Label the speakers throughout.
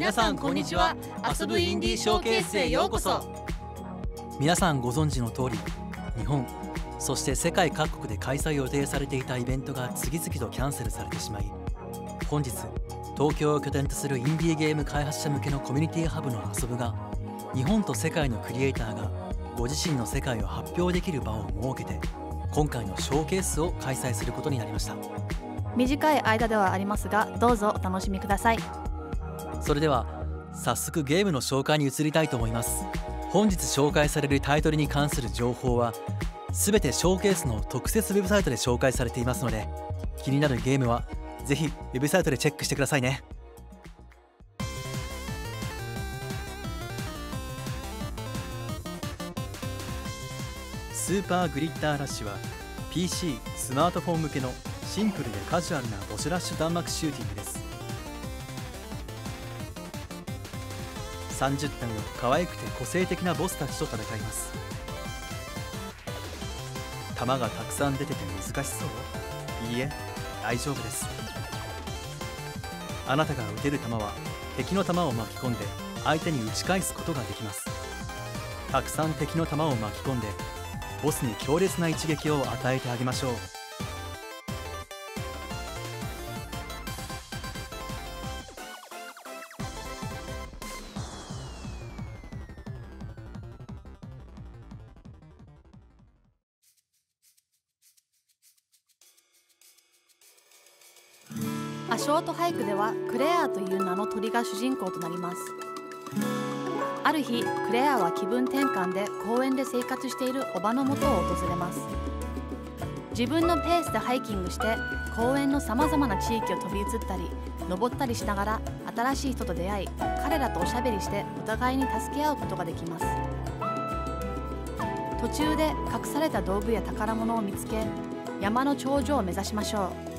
Speaker 1: 皆さんこんにちは。遊ぶインディーショーケースへようこそ。
Speaker 2: 皆さんご存知の通り、日本そして世界各国で開催予定されていたイベントが次々とキャンセルされてしまい、本日東京を拠点とするインディーゲーム開発者向けのコミュニティハブの遊ぶが、日本と世界のクリエイターがご自身の世界を発表できる場を設けて、今回のショーケースを開催することになりました。
Speaker 3: 短い間ではありますが、どうぞお楽しみください。
Speaker 2: それでは早速ゲームの紹介に移りたいと思います。本日紹介されるタイトルに関する情報はすべてショーケースの特設ウェブサイトで紹介されていますので、気になるゲームはぜひウェブサイトでチェックしてくださいね。スーパーグリッターラッシュは PC、スマートフォン向けのシンプルでカジュアルなボシュラッシュ弾幕シューティングです。30体の可愛くて個性的なボスたちと戦います。弾がたくさん出てて難しそう？いいえ、大丈夫です。あなたが撃てる弾は敵の弾を巻き込んで相手に打ち返すことができます。たくさん敵の弾を巻き込んでボスに強烈な一撃を与えてあげましょう。
Speaker 3: アショート俳句ではクレアという名の鳥が主人公となります。ある日、クレアは気分転換で公園で生活しているおばの元を訪れます。自分のペースでハイキングして公園のさまざまな地域を飛び移ったり登ったりしながら新しい人と出会い、彼らとおしゃべりしてお互いに助け合うことができます。途中で隠された道具や宝物を見つけ、山の頂上を目指しましょう。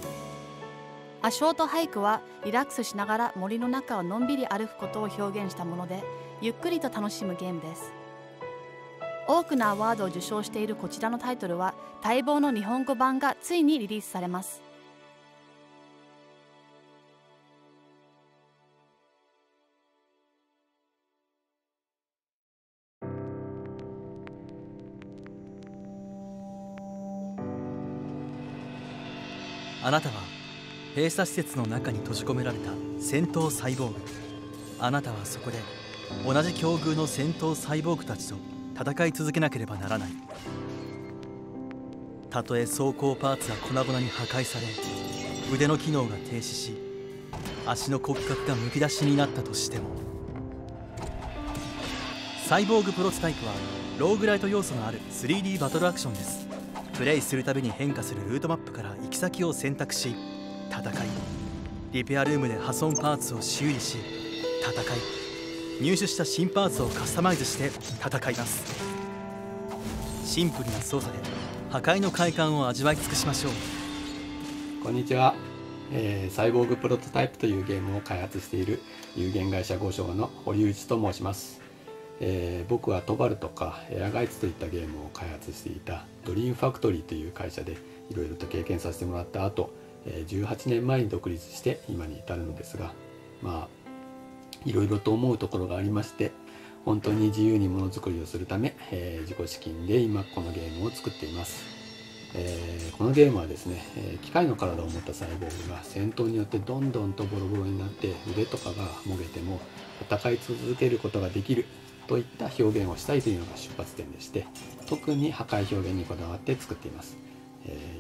Speaker 3: アショート俳句はリラックスしながら森の中をのんびり歩くことを表現したもので、ゆっくりと楽しむゲームです。多くのアワードを受賞しているこちらのタイトルは待望の日本語版がついにリリースされます。
Speaker 2: あなたは閉鎖施設の中に閉じ込められた戦闘サイボーグ。あなたはそこで同じ境遇の戦闘サイボーグたちと戦い続けなければならない。たとえ装甲パーツが粉々に破壊され、腕の機能が停止し、足の骨格がむき出しになったとしても、サイボーグプロトタイプはローグライト要素のある 3D バトルアクションです。プレイするたびに変化するルートマップから行き先を選択し戦い、リペアルームで破損パーツを修理し戦い、入手した新パーツをカスタマイズして戦います。シンプルな操作で破壊の快感を味わい尽くしましょう。
Speaker 4: こんにちは。サイボーグプロトタイプというゲームを開発している有限会社五章の堀内と申します。僕はトバルとかエアガイツといったゲームを開発していたドリームファクトリーという会社でいろいろと経験させてもらった後、18年前に独立して今に至るのですが、いろいろと思うところがありまして、本当に自由にものづくりをするため、自己資金で今このゲームを作っています。このゲームはですね、機械の体を持ったサイボーグが戦闘によってどんどんとボロボロになって腕とかがもげても戦い続けることができるといった表現をしたいというのが出発点でして、特に破壊表現にこだわって作っています。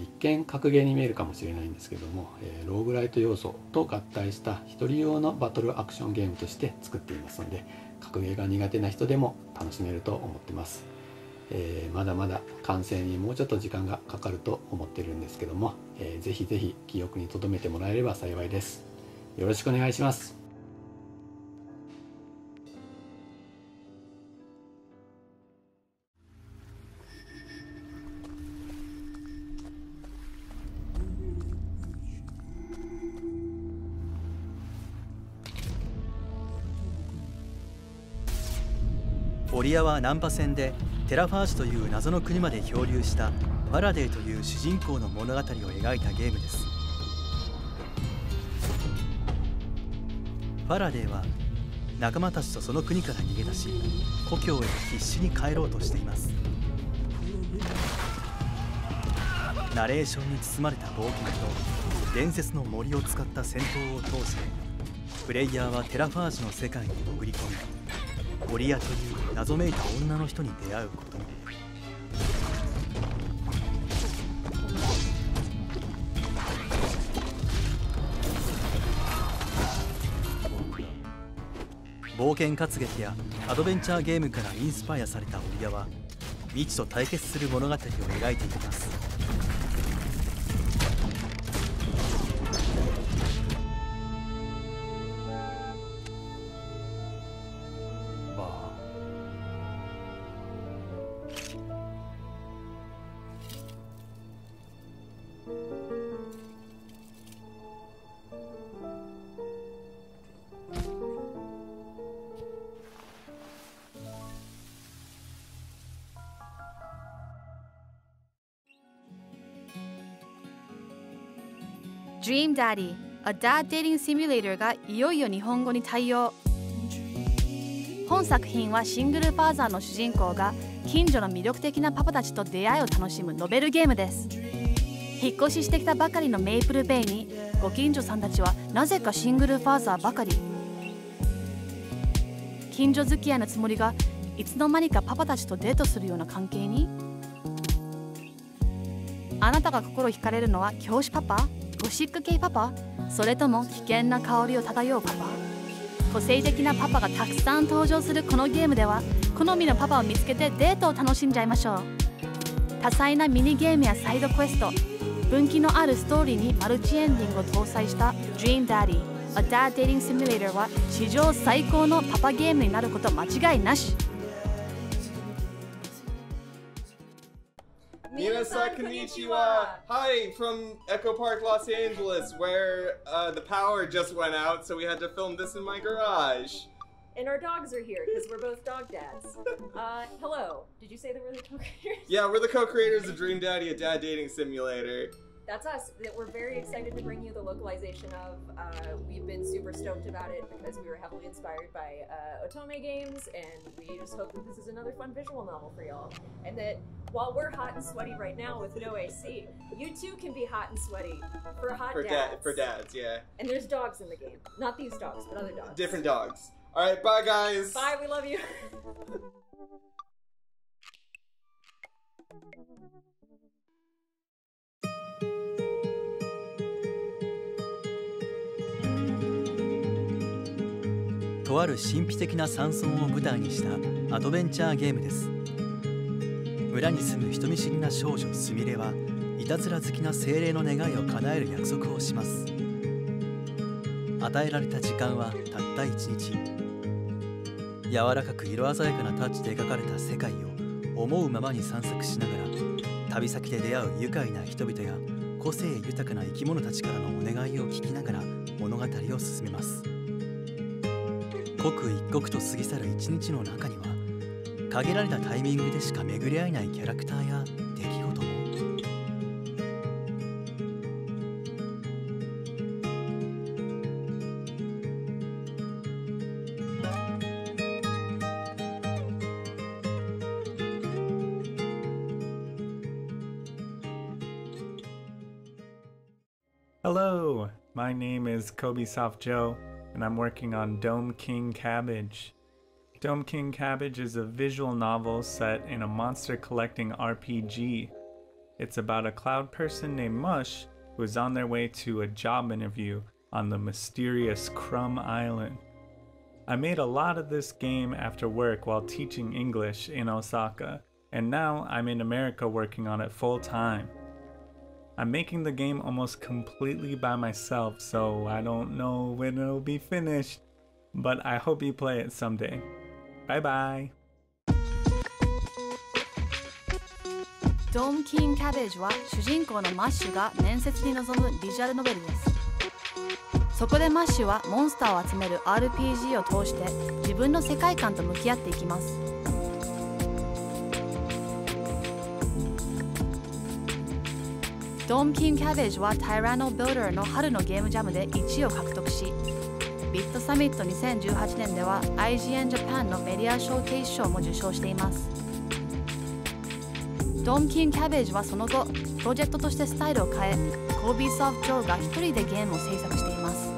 Speaker 4: 一見格ゲーに見えるかもしれないんですけども、ローグライト要素と合体した一人用のバトルアクションゲームとして作っていますので、格ゲーが苦手な人でも楽しめると思ってます。まだまだ完成にもうちょっと時間がかかると思ってるんですけども、ぜひぜひ記憶に留めてもらえれば幸いです。よろしくお願いします。
Speaker 2: オリアは難破船でテラファージュという謎の国まで漂流したファラデーという主人公の物語を描いたゲームです。ファラデーは仲間たちとその国から逃げ出し、故郷へ必死に帰ろうとしています。ナレーションに包まれた冒険と伝説の森を使った戦闘を通して、プレイヤーはテラファージュの世界に潜り込み、オリアという謎めいた女の人に出会うことに。冒険活劇やアドベンチャーゲームからインスパイアされたオリアは、未知と対決する物語を描いています。
Speaker 3: Dream Daddy, a dad dating simulator がいよいよ日本語に対応。本作品はシングルファーザーの主人公が近所の魅力的なパパたちと出会いを楽しむノベルゲームです。引っ越ししてきたばかりのメイプルベイにご近所さんたちはなぜかシングルファーザーばかり。近所付き合いのつもりがいつの間にかパパたちとデートするような関係に。あなたが心惹かれるのは教師パパ、ゴシック系パパ、それとも危険な香りを漂うパパ。個性的なパパがたくさん登場するこのゲームでは、好みのパパを見つけてデートを楽しんじゃいましょう。多彩なミニゲームやサイドクエスト、分岐のあるストーリーにマルチエンディングを搭載した Dream Daddy, a dad dating simulator は史上最高のパパゲームになること間違いなし。
Speaker 5: Minasan konnichiwa! Hi, from Echo Park, Los Angeles, where the power just went out, so we had to film this in my garage.
Speaker 6: And our dogs are here, because we're both dog dads. Hello. Did you say that we're the co-creators?
Speaker 5: Yeah, we're the co-creators of Dream Daddy, a dad dating simulator.
Speaker 6: That's us. We're very excited to bring you the localization of. We've been super stoked about it because we were heavily inspired by Otome games, and we just hope that this is another fun visual novel for y'all. And that while we're hot and sweaty right now with no AC, you too can be hot and sweaty for hot dads.
Speaker 5: For dads, yeah.
Speaker 6: And there's dogs in the game. Not these dogs, but other dogs.
Speaker 5: Different dogs. Alright, bye guys!
Speaker 6: Bye, we love you!
Speaker 2: とある神秘的な山村を舞台にしたアドベンチャーゲームです。村に住む人見知りな少女スミレはいたずら好きな精霊の願いを叶える約束をします。与えられた時間はたった1日。柔らかく色鮮やかなタッチで描かれた世界を思うままに散策しながら、旅先で出会う愉快な人々や個性豊かな生き物たちからのお願いを聞きながら物語を進めます。刻一刻と過ぎ去る一日の中には、限られたタイミングでしか巡り合えないキャラクターや出来事も。
Speaker 7: Hello, my name is Kobe Soft Joe, and I'm working on Dome King Cabbage. Dome King Cabbage is a visual novel set in a monster collecting RPG. It's about a cloud person named Mush who is on their way to a job interview on the mysterious Crumb Island. I made a lot of this game after work while teaching English in Osaka, and now I'm in America working on it full time. I'm making the game almost completely by myself, so I don't know when it'll be finished, but I hope you play it someday. Bye bye!
Speaker 3: Dome King Cabbage は主人公のマッシュが面接に臨むビジュアルノベルです。そこでマッシュはモンスターを集める RPG を通して自分の世界観と向き合っていきます。Dome King Cabbage は Tyranno Builder の春のゲームジャムで1位を獲得し、ビットサミット2018年では IGN Japan のメディアショーケース賞も受賞しています。ドームキングキャベージはその後、プロジェクトとしてスタイルを変え、コービー・ソフト・ジョーが一人でゲームを制作しています。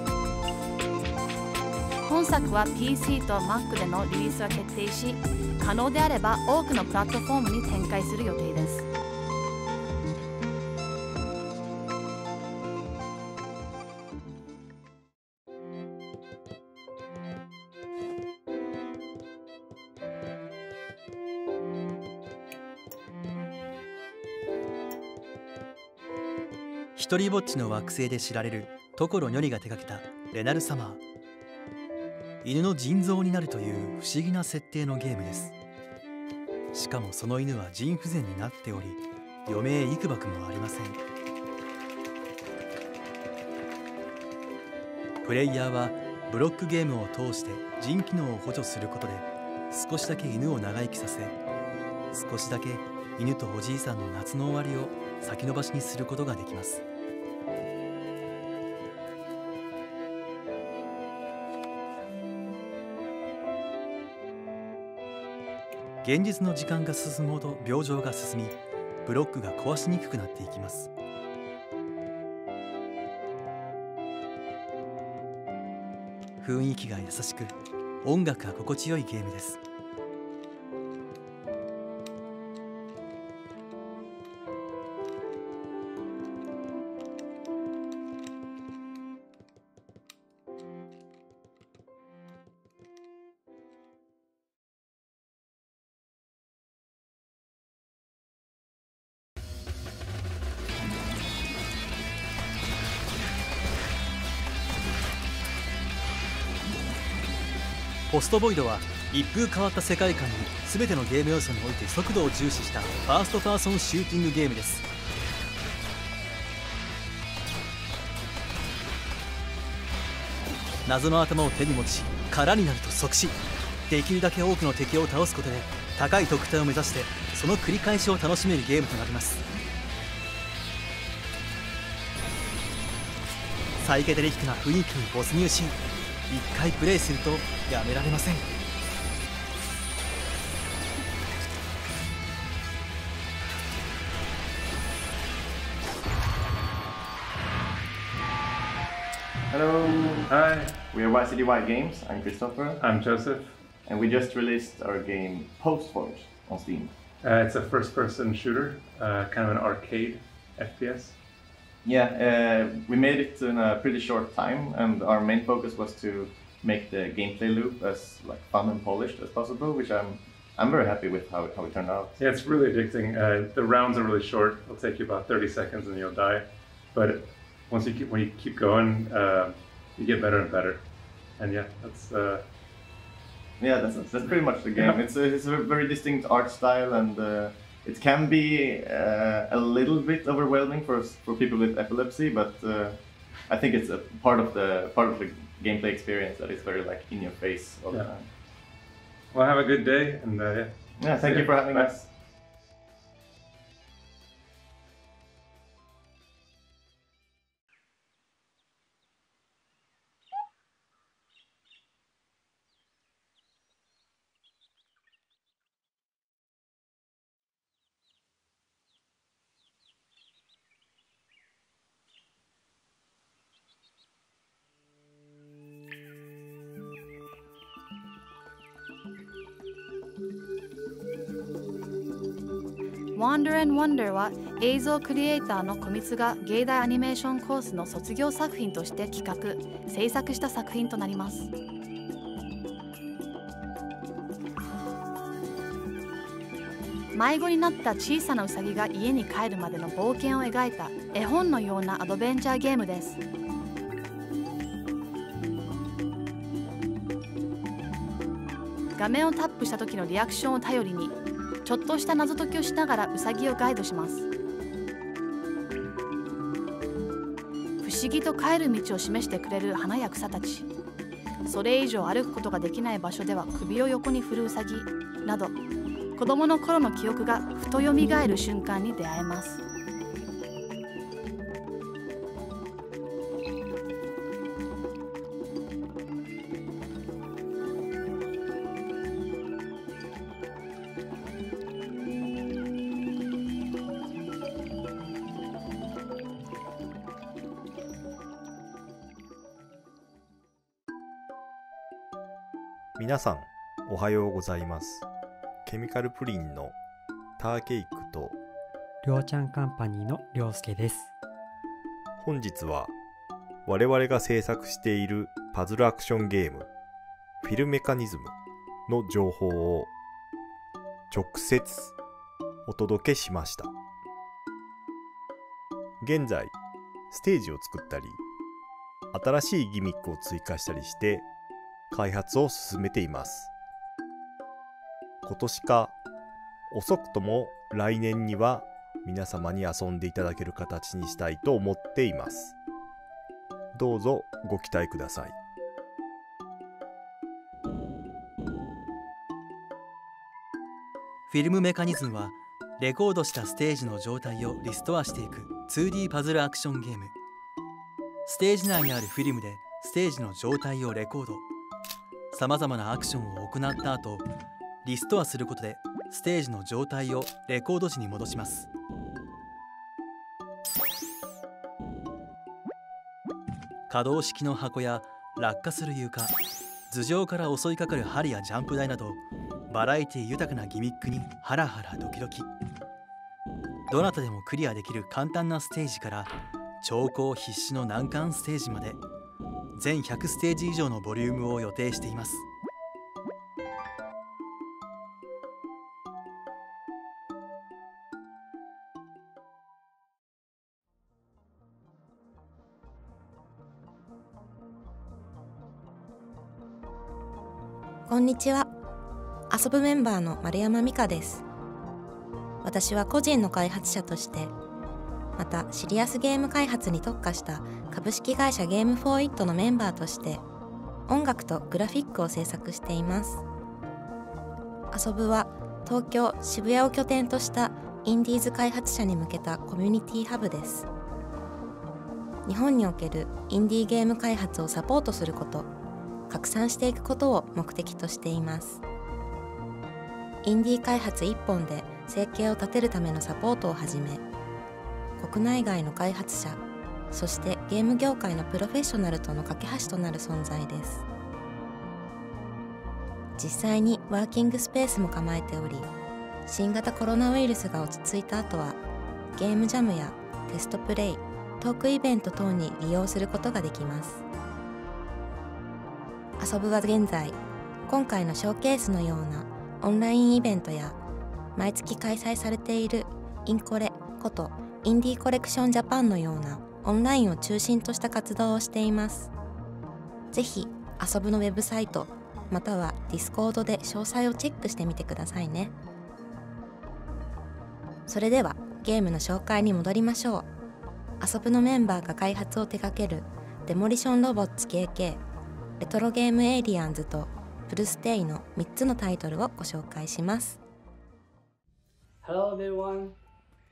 Speaker 3: 本作は PC と Mac でのリリースが決定し、可能であれば多くのプラットフォームに展開する予定です。
Speaker 2: 一人ぼっちの惑星で知られる所ニョリが手掛けたレナルサマー。犬の腎臓になるという不思議な設定のゲームです。しかもその犬は腎不全になっており、余命幾ばくもありません。プレイヤーはブロックゲームを通して腎機能を補助することで少しだけ犬を長生きさせ、少しだけ犬とおじいさんの夏の終わりを先延ばしにすることができます。現実の時間が進むほど病状が進み、ブロックが壊しにくくなっていきます。雰囲気が優しく、音楽が心地よいゲームです。ポストボイドは一風変わった世界観に全てのゲーム要素において速度を重視したファーストパーソンシューティングゲームです。謎の頭を手に持ち、空になると即死。できるだけ多くの敵を倒すことで高い得点を目指して、その繰り返しを楽しめるゲームとなります。サイケデリックな雰囲気に没入し、一回プレイするとやめられません。
Speaker 8: Hello. Hi. We are YCDY Games. I'm Christopher.
Speaker 7: I'm Joseph.
Speaker 8: And we just released our game Postforge on Steam.
Speaker 7: It's a first-person shooter, kind of an arcade FPS.
Speaker 8: Yeah, we made it in a pretty short time, and our main focus was to make the gameplay loop as fun and polished as possible, which I'm very happy with how it turned out.
Speaker 7: Yeah, it's really addicting. The rounds are really short. It'll take you about 30 seconds and you'll die. But when you keep going, you get better and better. And yeah,
Speaker 8: that's pretty much the game. It's a very distinct art style, and it can be a little bit overwhelming for people with epilepsy, but I think it's a part of the gameplay experience that is very in your face all the time.
Speaker 7: Well, have a good day, and
Speaker 8: yeah, thank you for having us.
Speaker 3: Wander and Wonder は映像クリエイターの小光が芸大アニメーションコースの卒業作品として企画・制作した作品となります。迷子になった小さなウサギが家に帰るまでの冒険を描いた絵本のようなアドベンチャーゲームです。画面をタップした時のリアクションを頼りにちょっとした謎解きをしながらウサギをガイドします。不思議と帰る道を示してくれる花や草たち、それ以上歩くことができない場所では首を横に振るウサギなど、子供の頃の記憶がふとよみがえる瞬間に出会えます。
Speaker 9: 皆さんおはようございます。ケミカルプリンのターケイクと
Speaker 10: りょうちゃんカンパニーのりょうすけです。
Speaker 9: 本日は我々が制作しているパズルアクションゲームフィルメカニズムの情報を直接お届けしました。現在ステージを作ったり新しいギミックを追加したりして開発を進めています。今年か遅くとも来年には皆様に遊んでいただける形にしたいと思っています。どうぞご期待ください。
Speaker 2: フィルムメカニズムはレコードしたステージの状態をリストアしていく 2D パズルアクションゲーム。ステージ内にあるフィルムでステージの状態をレコード。さまざまなアクションを行った後、リストアすることでステージの状態をレコード時に戻します。可動式の箱や落下する床、頭上から襲いかかる針やジャンプ台などバラエティ豊かなギミックにハラハラドキドキ。どなたでもクリアできる簡単なステージから長考必至の難関ステージまで全100ステージ以上のボリュームを予定しています。
Speaker 11: こんにちは。遊ぶメンバーの丸山美香です。私は個人の開発者として、またシリアスゲーム開発に特化した株式会社ゲームフォーイットのメンバーとして音楽とグラフィックを制作しています。遊ぶは東京・渋谷を拠点としたインディーズ開発者に向けたコミュニティハブです。日本におけるインディーゲーム開発をサポートすること、拡散していくことを目的としています。インディー開発一本で生計を立てるためのサポートをはじめ、国内外の開発者、そしてゲーム業界のプロフェッショナルとの架け橋となる存在です。実際にワーキングスペースも構えており、新型コロナウイルスが落ち着いた後はゲームジャムやテストプレイ、トークイベント等に利用することができます。遊ぶは現在、今回のショーケースのようなオンラインイベントや毎月開催されているインコレことインディーコレクションジャパンのようなオンラインを中心とした活動をしています。ぜひ遊ぶのウェブサイトまたはディスコードで詳細をチェックしてみてくださいね。それではゲームの紹介に戻りましょう。遊ぶのメンバーが開発を手掛けるデモリションロボッツ KK、レトロゲームエイリアンズとプルステイの3つのタイトルをご紹介します。
Speaker 12: Hello everyone。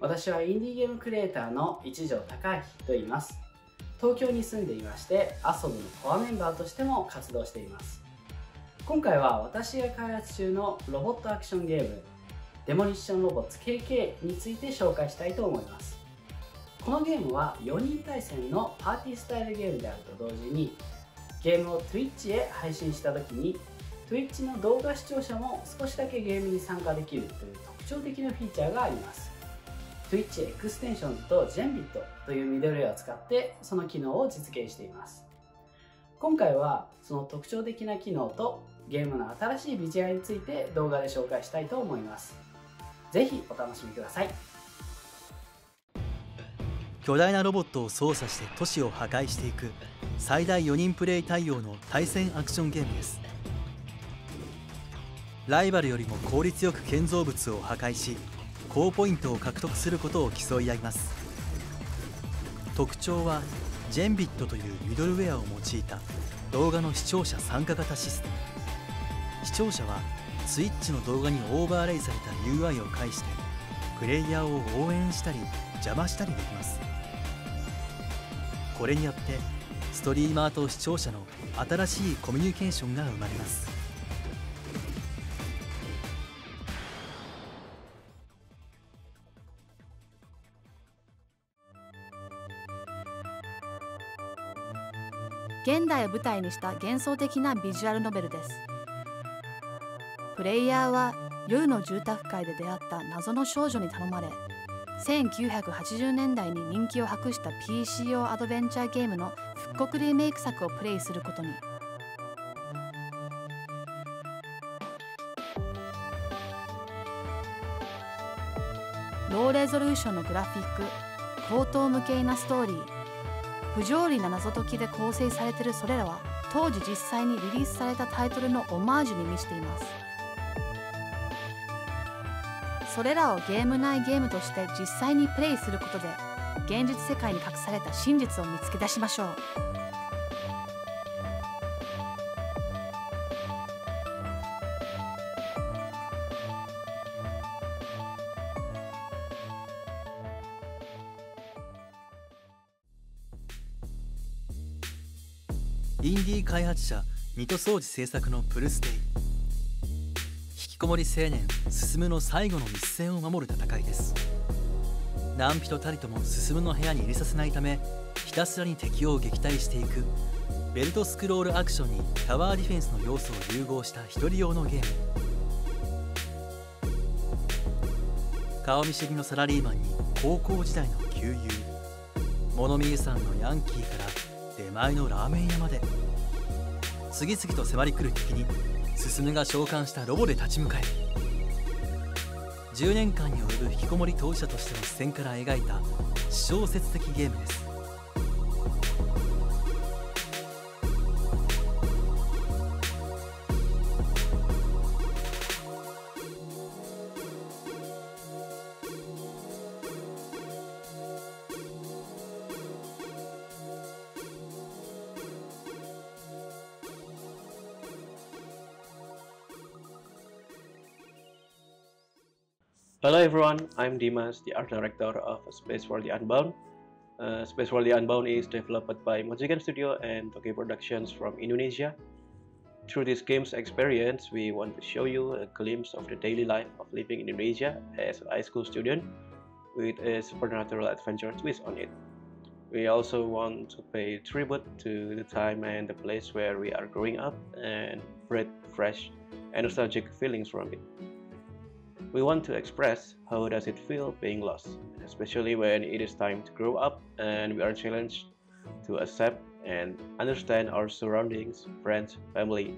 Speaker 12: 私はインディーゲームクリエイターの一条貴明と言います。東京に住んでいまして、遊ぶのコアメンバーとしても活動しています。今回は私が開発中のロボットアクションゲームデモリッションロボッツ KK について紹介したいと思います。このゲームは4人対戦のパーティースタイルゲームであると同時に、ゲームを Twitch へ配信した時に Twitch の動画視聴者も少しだけゲームに参加できるという特徴的なフィーチャーがあります。 Twitch エクステンションズと Genbit というミドルウェアを使ってその機能を実現しています。今回はその特徴的な機能とゲームの新しいビジュアルについて動画で紹介したいと思います。ぜひお楽しみください。
Speaker 2: 巨大なロボットを操作して都市を破壊していく最大4人プレイ対応の対戦アクションゲームです。ライバルよりも効率よく建造物を破壊し高ポイントを獲得することを競い合います。特徴はジェンビットというミドルウェアを用いた動画の視聴者参加型システム。視聴者はスイッチの動画にオーバーレイされた UI を介してプレイヤーを応援したり邪魔したりできます。これによってストリーマーと視聴者の新しいコミュニケーションが生まれます。
Speaker 3: 現代を舞台にした幻想的なビジュアルノベルです。プレイヤーは夜の住宅街で出会った謎の少女に頼まれ、1980年代に人気を博した PC 用アドベンチャーゲームの復刻リメイク作をプレイすることに。ローレゾリューションのグラフィック、高等無形なストーリー、不条理な謎解きで構成されているそれらは、当時実際にリリースされたタイトルのオマージュに満ちています。それらをゲーム内ゲームとして実際にプレイすることで、現実世界に隠された真実を見つけ出しましょう。
Speaker 2: インディー開発者水戸総司制作のプルステイ。引きこもり青年進の最後の一線を守る戦いです。何人たりとも進の部屋に入れさせないため、ひたすらに敵を撃退していくベルトスクロールアクションにタワーディフェンスの要素を融合した一人用のゲーム。顔見知りのサラリーマンに高校時代の旧友、物見えさんのヤンキーから出前のラーメン屋まで、次々と迫り来る敵に進が召喚したロボで立ち向かえ、10年間に及ぶ引きこもり当事者としての視線から描いた私小説的ゲームです。
Speaker 13: Hello everyone, I'm Dimas, the art director of Space for the Unbound. Space for the Unbound is developed by Mojigan Studio and Toge Productions from Indonesia. Through this game's experience, we want to show you a glimpse of the daily life of living in Indonesia as a high school student with a supernatural adventure twist on it. We also want to pay tribute to the time and the place where we are growing up and breathe fresh and nostalgic feelings from it. We want to express how does it feel being lost, especially when it is time to grow up and we are challenged to accept and understand our surroundings, friends, family,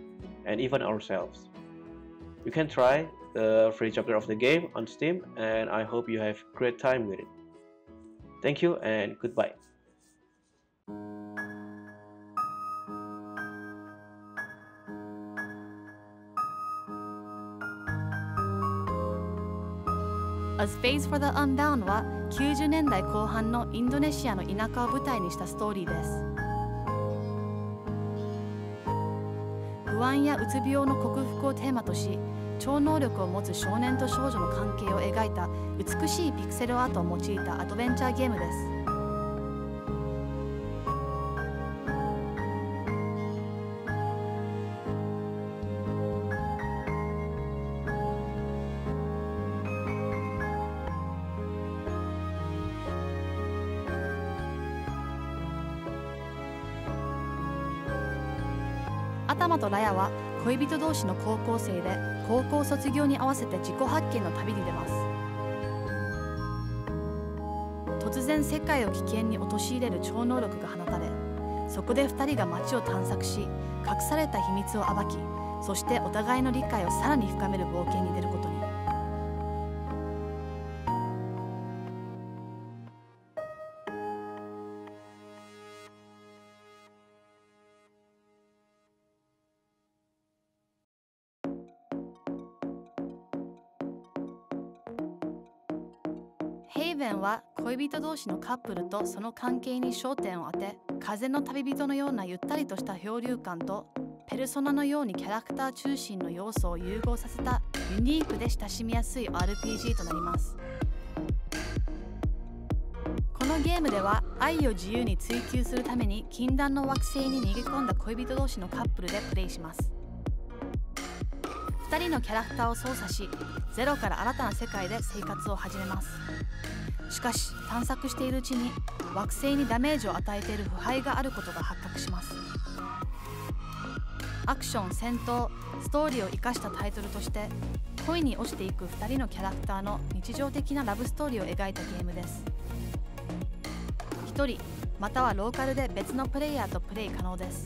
Speaker 13: and even ourselves. You can try the free chapter of the game on Steam, and I hope you have a great time with it. Thank you and goodbye.
Speaker 3: A Space for the Unbound は90年代後半のインドネシアの田舎を舞台にしたストーリーです。不安やうつ病の克服をテーマとし、超能力を持つ少年と少女の関係を描いた美しいピクセルアートを用いたアドベンチャーゲームです。頭とラヤは恋人同士の高校生で、高校卒業に合わせて自己発見の旅に出ます。突然世界を危険に陥れる超能力が放たれ、そこで2人が街を探索し、隠された秘密を暴き、そしてお互いの理解をさらに深める冒険に出ることに。ヘイベンは恋人同士のカップルとその関係に焦点を当て、風の旅人のようなゆったりとした漂流感とペルソナのようにキャラクター中心の要素を融合させたユニークで親しみやすい RPG となります。このゲームでは愛を自由に追求するために禁断の惑星に逃げ込んだ恋人同士のカップルでプレイします。2人のキャラクターを操作し、ゼロから新たな世界で生活を始めます。しかし探索しているうちに惑星にダメージを与えている腐敗があることが発覚します。アクション、戦闘、ストーリーを生かしたタイトルとして恋に落ちていく2人のキャラクターの日常的なラブストーリーを描いたゲームです。1人またはローカルで別のプレイヤーとプレイ可能です。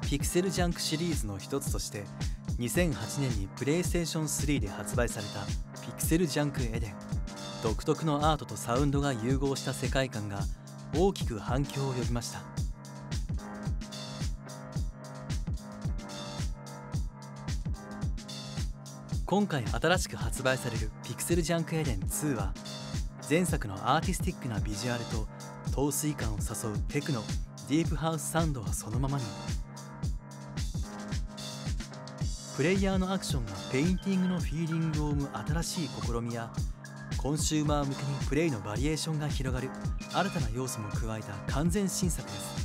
Speaker 2: ピクセルジャンクシリーズの一つとして2008年にプレイステーション3で発売されたピクセルジャンクエデン。独特のアートとサウンドが融合した世界観が大きく反響を呼びました。今回新しく発売されるピクセルジャンクエデン2は前作のアーティスティックなビジュアルと陶酔感を誘うテクノ、ディープハウスサウンドはそのままに、プレイヤーのアクションがペインティングのフィーリングを生む新しい試みや、コンシューマー向けにプレイのバリエーションが広がる新たな要素も加えた完全新作です。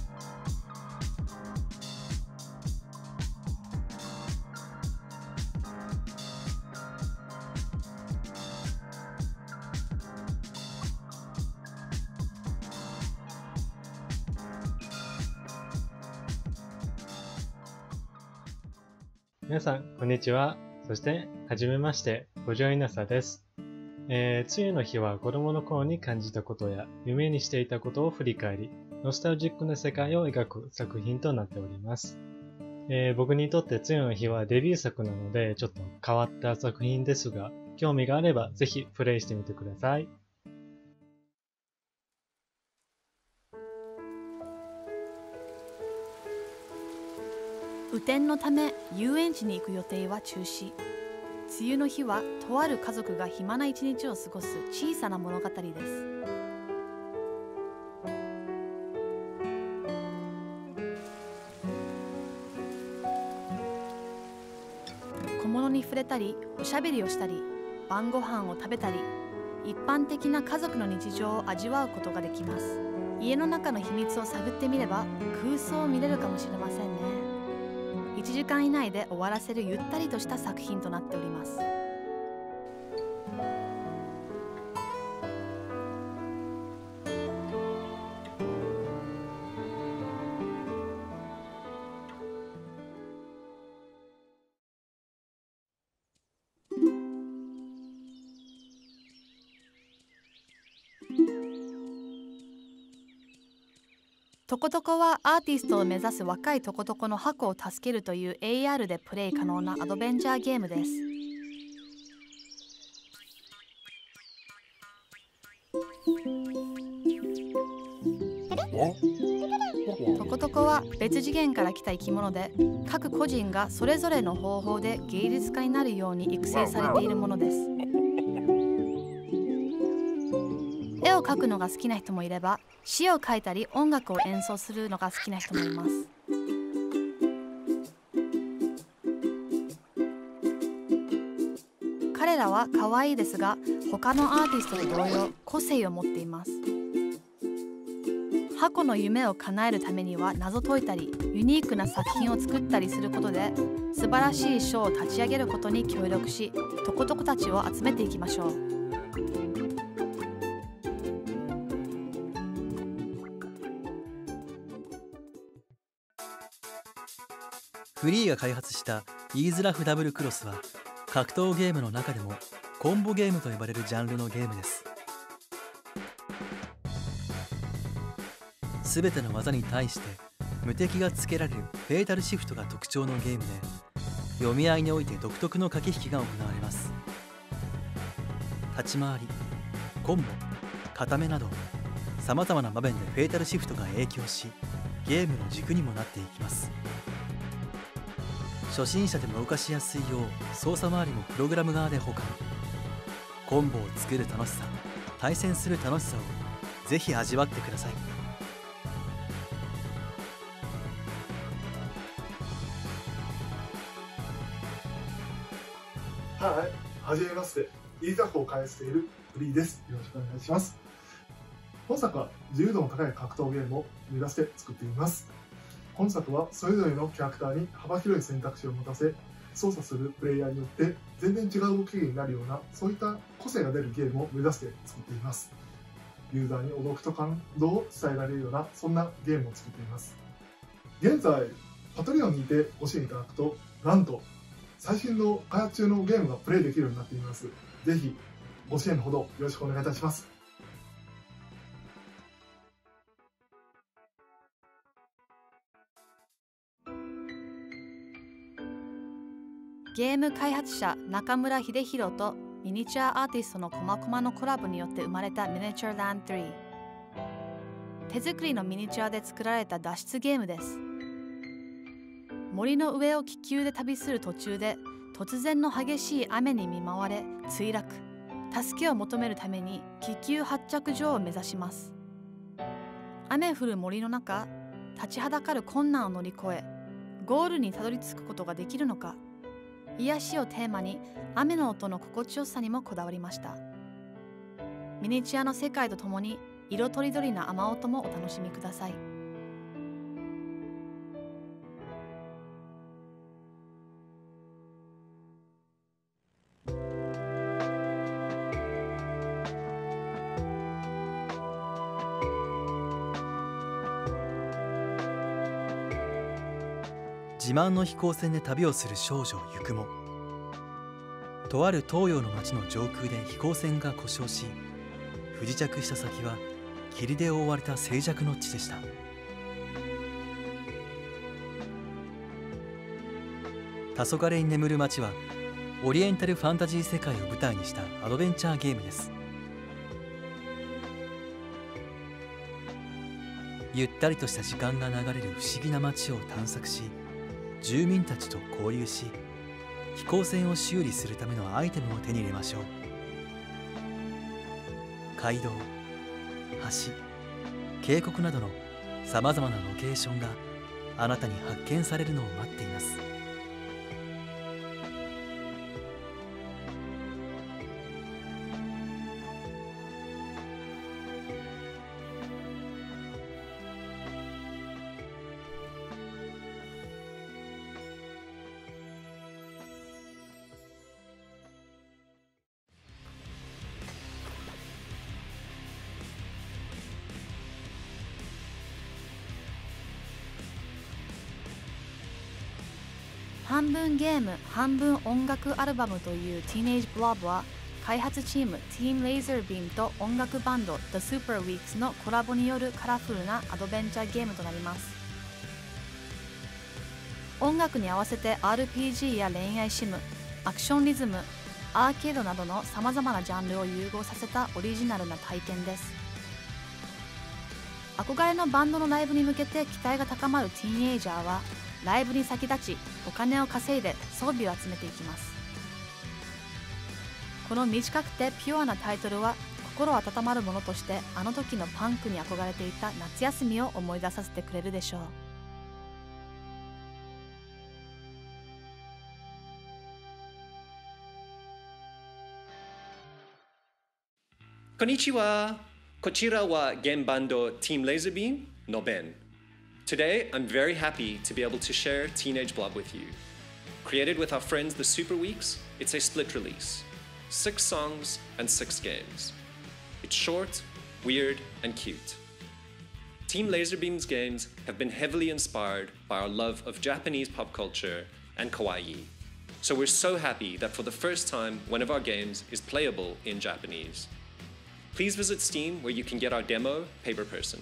Speaker 14: 皆さん、こんにちは。そして、はじめまして、五条稲佐です。梅雨の日は子供の頃に感じたことや夢にしていたことを振り返り、ノスタルジックな世界を描く作品となっております。僕にとって梅雨の日はデビュー作なので、ちょっと変わった作品ですが、興味があればぜひプレイしてみてください。
Speaker 3: 雨天のため遊園地に行く予定は中止。梅雨の日はとある家族が暇な一日を過ごす小さな物語です。小物に触れたり、おしゃべりをしたり、晩ご飯を食べたり、一般的な家族の日常を味わうことができます。家の中の秘密を探ってみれば空想を見れるかもしれませんね。1時間以内で終わらせるゆったりとした作品となっております。トコトコはアーティストを目指す若いトコトコの箱を助けるという AR でプレイ可能なアドベンチャーゲームです。トコトコは別次元から来た生き物で、各個人がそれぞれの方法で芸術家になるように育成されているものです。絵を描くのが好きな人もいれば、詩を書いたり音楽を演奏するのが好きな人もいます。彼らは可愛いですが、他のアーティストと同様個性を持っています。箱の夢を叶えるためには謎解いたり、ユニークな作品を作ったりすることで素晴らしいショーを立ち上げることに協力し、トコトコたちを集めていきましょう。
Speaker 2: フリーが開発したイーズラフダブルクロスは格闘ゲームの中でもコンボゲームと呼ばれるジャンルのゲームです。すべての技に対して無敵がつけられるフェータルシフトが特徴のゲームで、読み合いにおいて独特の駆け引きが行われます。立ち回り、コンボ、固めなどさまざまな場面でフェータルシフトが影響し、ゲームの軸にもなっていきます。初心者でも動かしやすいよう操作周りもプログラム側で保管。コンボを作る楽しさ、対戦する楽しさをぜひ味わってください。
Speaker 15: はじめまして、イーザフを開発しているフリーです。よろしくお願いします。本作は自由度の高い格闘ゲームを目指して作っています。本作はそれぞれのキャラクターに幅広い選択肢を持たせ、操作するプレイヤーによって全然違う動きになるような、そういった個性が出るゲームを目指して作っています。ユーザーに驚きと感動を伝えられるような、そんなゲームを作っています。現在、パトリオンにてご支援いただくと、なんと最新の開発中のゲームがプレイできるようになっています。ぜひご支援のほどよろしくお願いいたします。
Speaker 3: ゲーム開発者中村秀弘とミニチュアアーティストのコマコマのコラボによって生まれたミニチュアランド3。手作りのミニチュアで作られた脱出ゲームです。森の上を気球で旅する途中で突然の激しい雨に見舞われ墜落。助けを求めるために気球発着場を目指します。雨降る森の中、立ちはだかる困難を乗り越え、ゴールにたどり着くことができるのか。癒しをテーマに雨の音の心地よさにもこだわりました。ミニチュアの世界とともに色とりどりな雨音もお楽しみください。
Speaker 2: 自慢の飛行船で旅をする少女ゆくも。とある東洋の町の上空で飛行船が故障し、不時着した先は霧で覆われた静寂の地でした。黄昏に眠る町はオリエンタルファンタジー世界を舞台にしたアドベンチャーゲームです。ゆったりとした時間が流れる不思議な町を探索し、住民たちと交流し、飛行船を修理するためのアイテムを手に入れましょう。街道、橋、渓谷などのさまざまなロケーションがあなたに発見されるのを待っています。
Speaker 3: 半分ゲーム半分音楽アルバムという Teenage Blob は開発チーム Team Laserbeam と音楽バンド The Super Weeks のコラボによるカラフルなアドベンチャーゲームとなります。音楽に合わせて RPG や恋愛シム、アクションリズム、アーケードなどのさまざまなジャンルを融合させたオリジナルな体験です。憧れのバンドのライブに向けて期待が高まるティーンエイジャーはライブに先立ちお金を稼いで装備を集めていきます。この短くてピュアなタイトルは心温まるものとしてあの時のパンクに憧れていた夏休みを思い出させてくれるでしょう。
Speaker 16: こんにちは。こちらはゲームバンド Team Laserbeam のベン。Today, I'm very happy to be able to share Teenage Blob with you. Created with our friends the Super Weeks, it's a split release. 6 songs and 6 games. It's short, weird, and cute. Team Laserbeam's games have been heavily inspired by our love of Japanese pop culture and kawaii. So we're so happy that for the first time, one of our games is playable in Japanese. Please visit Steam where you can get our demo, Paper Person.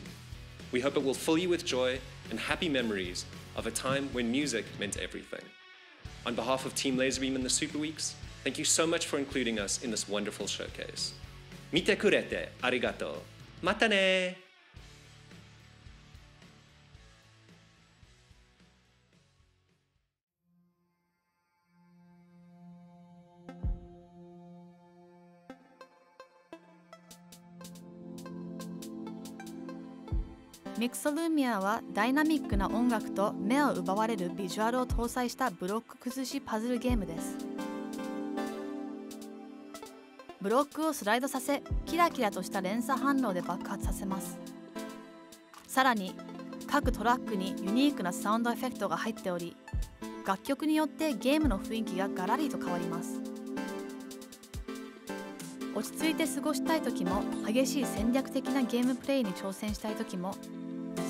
Speaker 16: We hope it will fill you with joy and happy memories of a time when music meant everything. On behalf of Team Laserbeam and the Super Weeks, thank you so much for including us in this wonderful showcase. 見てくれてありがとう。またね。
Speaker 3: ミクソルーミアはダイナミックな音楽と目を奪われるビジュアルを搭載したブロック崩しパズルゲームです。ブロックをスライドさせ、キラキラとした連鎖反応で爆発させます。さらに各トラックにユニークなサウンドエフェクトが入っており、楽曲によってゲームの雰囲気がガラリと変わります。落ち着いて過ごしたい時も、激しい戦略的なゲームプレイに挑戦したい時も、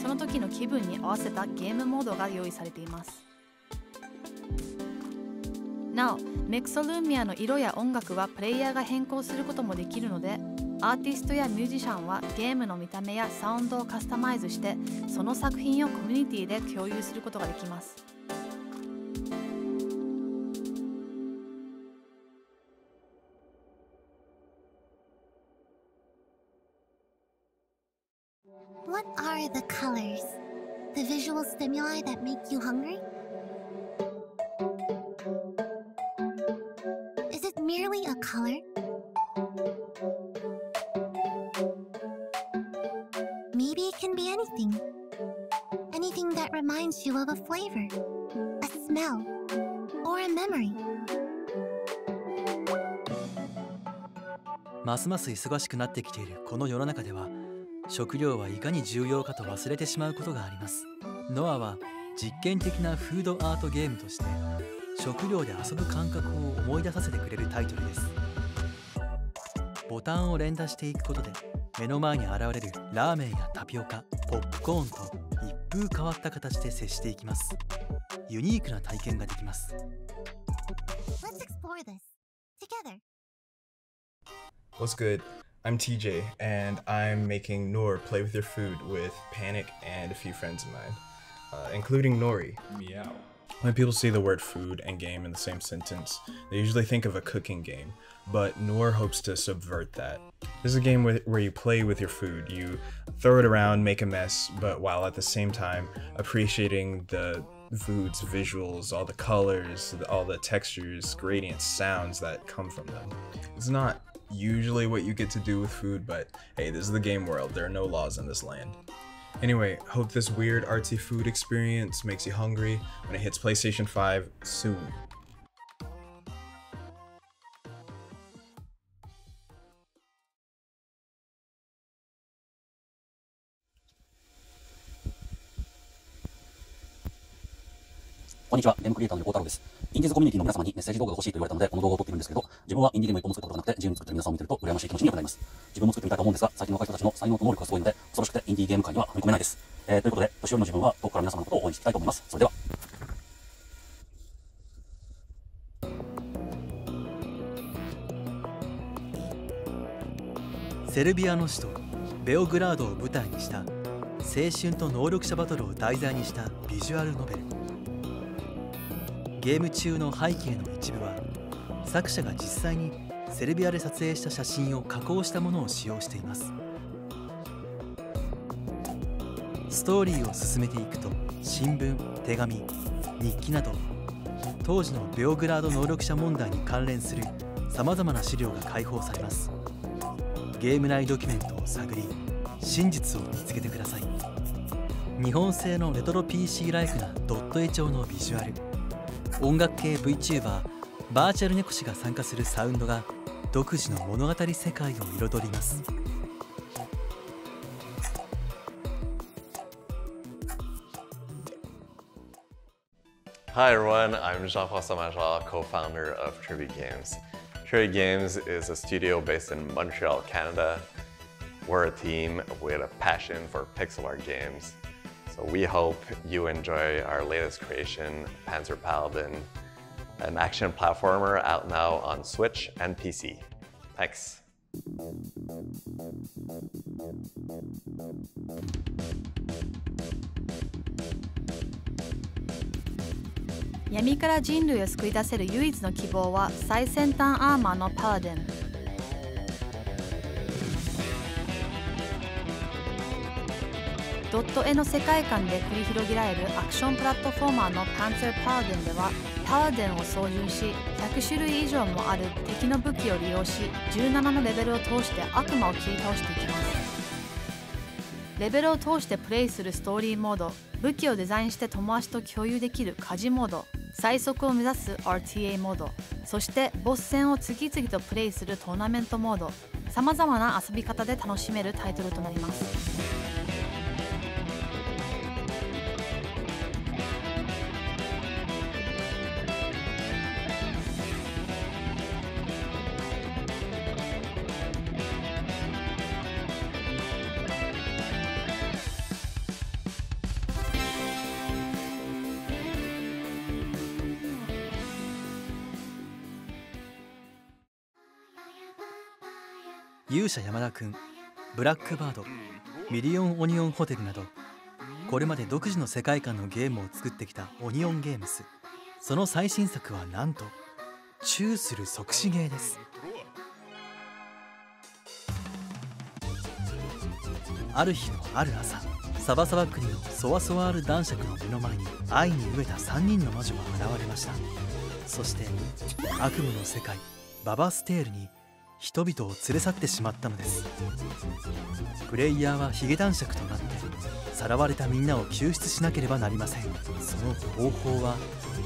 Speaker 3: その時の気分に合わせたゲームモードが用意されています。なお、メクソルーミアの色や音楽はプレイヤーが変更することもできるので、アーティストやミュージシャンはゲームの見た目やサウンドをカスタマイズして、その作品をコミュニティで共有することができます。
Speaker 17: What are the colors? The visual stimuli that make you hungry? Is it merely a color? Maybe it can be anything. Anything that reminds you of a flavor, a smell, or a memory.
Speaker 2: ますます忙しくなってきているこの世の中では、食料はいかに重要かと忘れてしまうことがあります。ノアは実験的なフードアートゲームとして、食料で遊ぶ感覚を思い出させてくれるタイトルです。ボタンを連打していくことで、目の前に現れるラーメンやタピオカ、ポップコーンと一風変わった形で接していきます。ユニークな体験ができます。
Speaker 17: Let's explore this together.
Speaker 18: What's good? I'm TJ, and I'm making Noor play with your food with Panic and a few friends of mine, including Nori. Meow. When people see the word food and game in the same sentence, they usually think of a cooking game, but Noor hopes to subvert that. This is a game where you play with your food. You throw it around, make a mess, but while at the same time appreciating the food's visuals, all the colors, all the textures, gradients, sounds that come from them. It's not usually what you get to do with food, but hey, this is the game world. There are no laws in this land. Anyway, hope this weird artsy food experience makes you hungry when it hits PlayStation 5 soon.
Speaker 19: Konnichiwa, こんにちは、ゲームクリエイターの横太郎です。インディーズコミュニティの皆様にメッセージ動画が欲しいと言われたので、この動画を撮っているんですけど、自分はインディーゲームを一本も作ったことがなくて、自由に作っている皆さんを見てると羨ましい気持ちになります。自分も作ってみたいと思うんですが、最近の若い人たちの才能と能力がすごいので、恐ろしくてインディーゲーム界には踏み込めないです。ということで、年寄りの自分は遠くから皆様のことを応援していきたいと思います。それでは。
Speaker 2: セルビアの首都ベオグラードを舞台にした青春と能力者バトルを題材にしたビジュアルノベル。ゲーム中の背景の一部は作者が実際にセルビアで撮影した写真を加工したものを使用しています。ストーリーを進めていくと、新聞、手紙、日記など当時のベオグラード能力者問題に関連するさまざまな資料が開放されます。ゲーム内ドキュメントを探り、真実を見つけてください。日本製のレトロ PC ライクなドット絵調のビジュアル、音楽系 VTuber バーチャルネコシが参加するサウンドが独自の物語世界を彩ります。
Speaker 20: Hi everyone, I'm Jean-François Major, co-founder of Tribute Games. Tribute Games is a studio based in Montreal, Canada. We're a team with a passion for pixel art games. So we hope you enjoy our latest creation, Panzer Paladin, an action platformer out now on Switch and PC. Thanks.
Speaker 3: 「闇から人類を救い出せる唯一の希望は最先端アーマーのパラディン」。ドット絵の世界観で繰り広げられるアクションプラットフォーマーのパンツァーパラディンでは、パラディンを操縦し100種類以上もある敵の武器を利用し、17のレベルを通して悪魔を切り倒していきます。レベルを通してプレイするストーリーモード、武器をデザインして友達と共有できる家事モード、最速を目指す RTA モード、そしてボス戦を次々とプレイするトーナメントモード、さまざまな遊び方で楽しめるタイトルとなります。
Speaker 2: 勇者山田くん、ブラックバード、ミリオンオニオンホテルなど、これまで独自の世界観のゲームを作ってきたオニオンゲームス。その最新作はなんとチューする即死ゲーです。ある日のある朝、サバサバ国のソワソワール男爵の目の前に愛に飢えた3人の魔女が現れました。そして悪夢の世界ババステールに人々を連れ去ってしまったのです。プレイヤーはヒゲ男爵となってさらわれたみんなを救出しなければなりません。その方法は、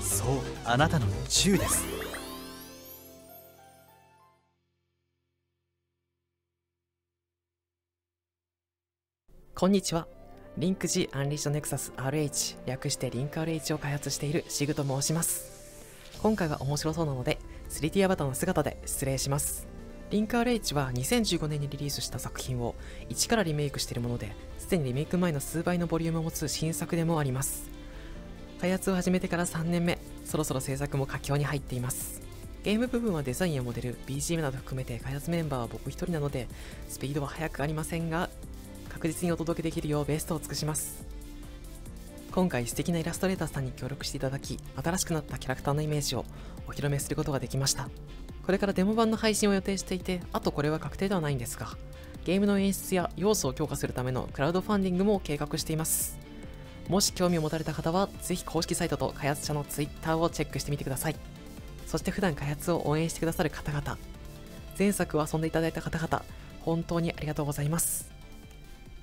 Speaker 2: そう、あなたのチューです。
Speaker 21: こんにちは。リンク G アンリッシュネクサス RH、 略してリンク RH を開発しているシグと申します。今回は面白そうなので 3D アバターの姿で失礼します。リンク RH は2015年にリリースした作品を一からリメイクしているもので、すでにリメイク前の数倍のボリュームを持つ新作でもあります。開発を始めてから3年目、そろそろ制作も佳境に入っています。ゲーム部分はデザインやモデル、BGM など含めて開発メンバーは僕一人なので、スピードは速くありませんが、確実にお届けできるようベストを尽くします。今回素敵なイラストレーターさんに協力していただき、新しくなったキャラクターのイメージをお披露目することができました。これからデモ版の配信を予定していて、あとこれは確定ではないんですが、ゲームの演出や要素を強化するためのクラウドファンディングも計画しています。もし興味を持たれた方は、ぜひ公式サイトと開発者の Twitter をチェックしてみてください。そして普段開発を応援してくださる方々、前作を遊んでいただいた方々、本当にありがとうございます。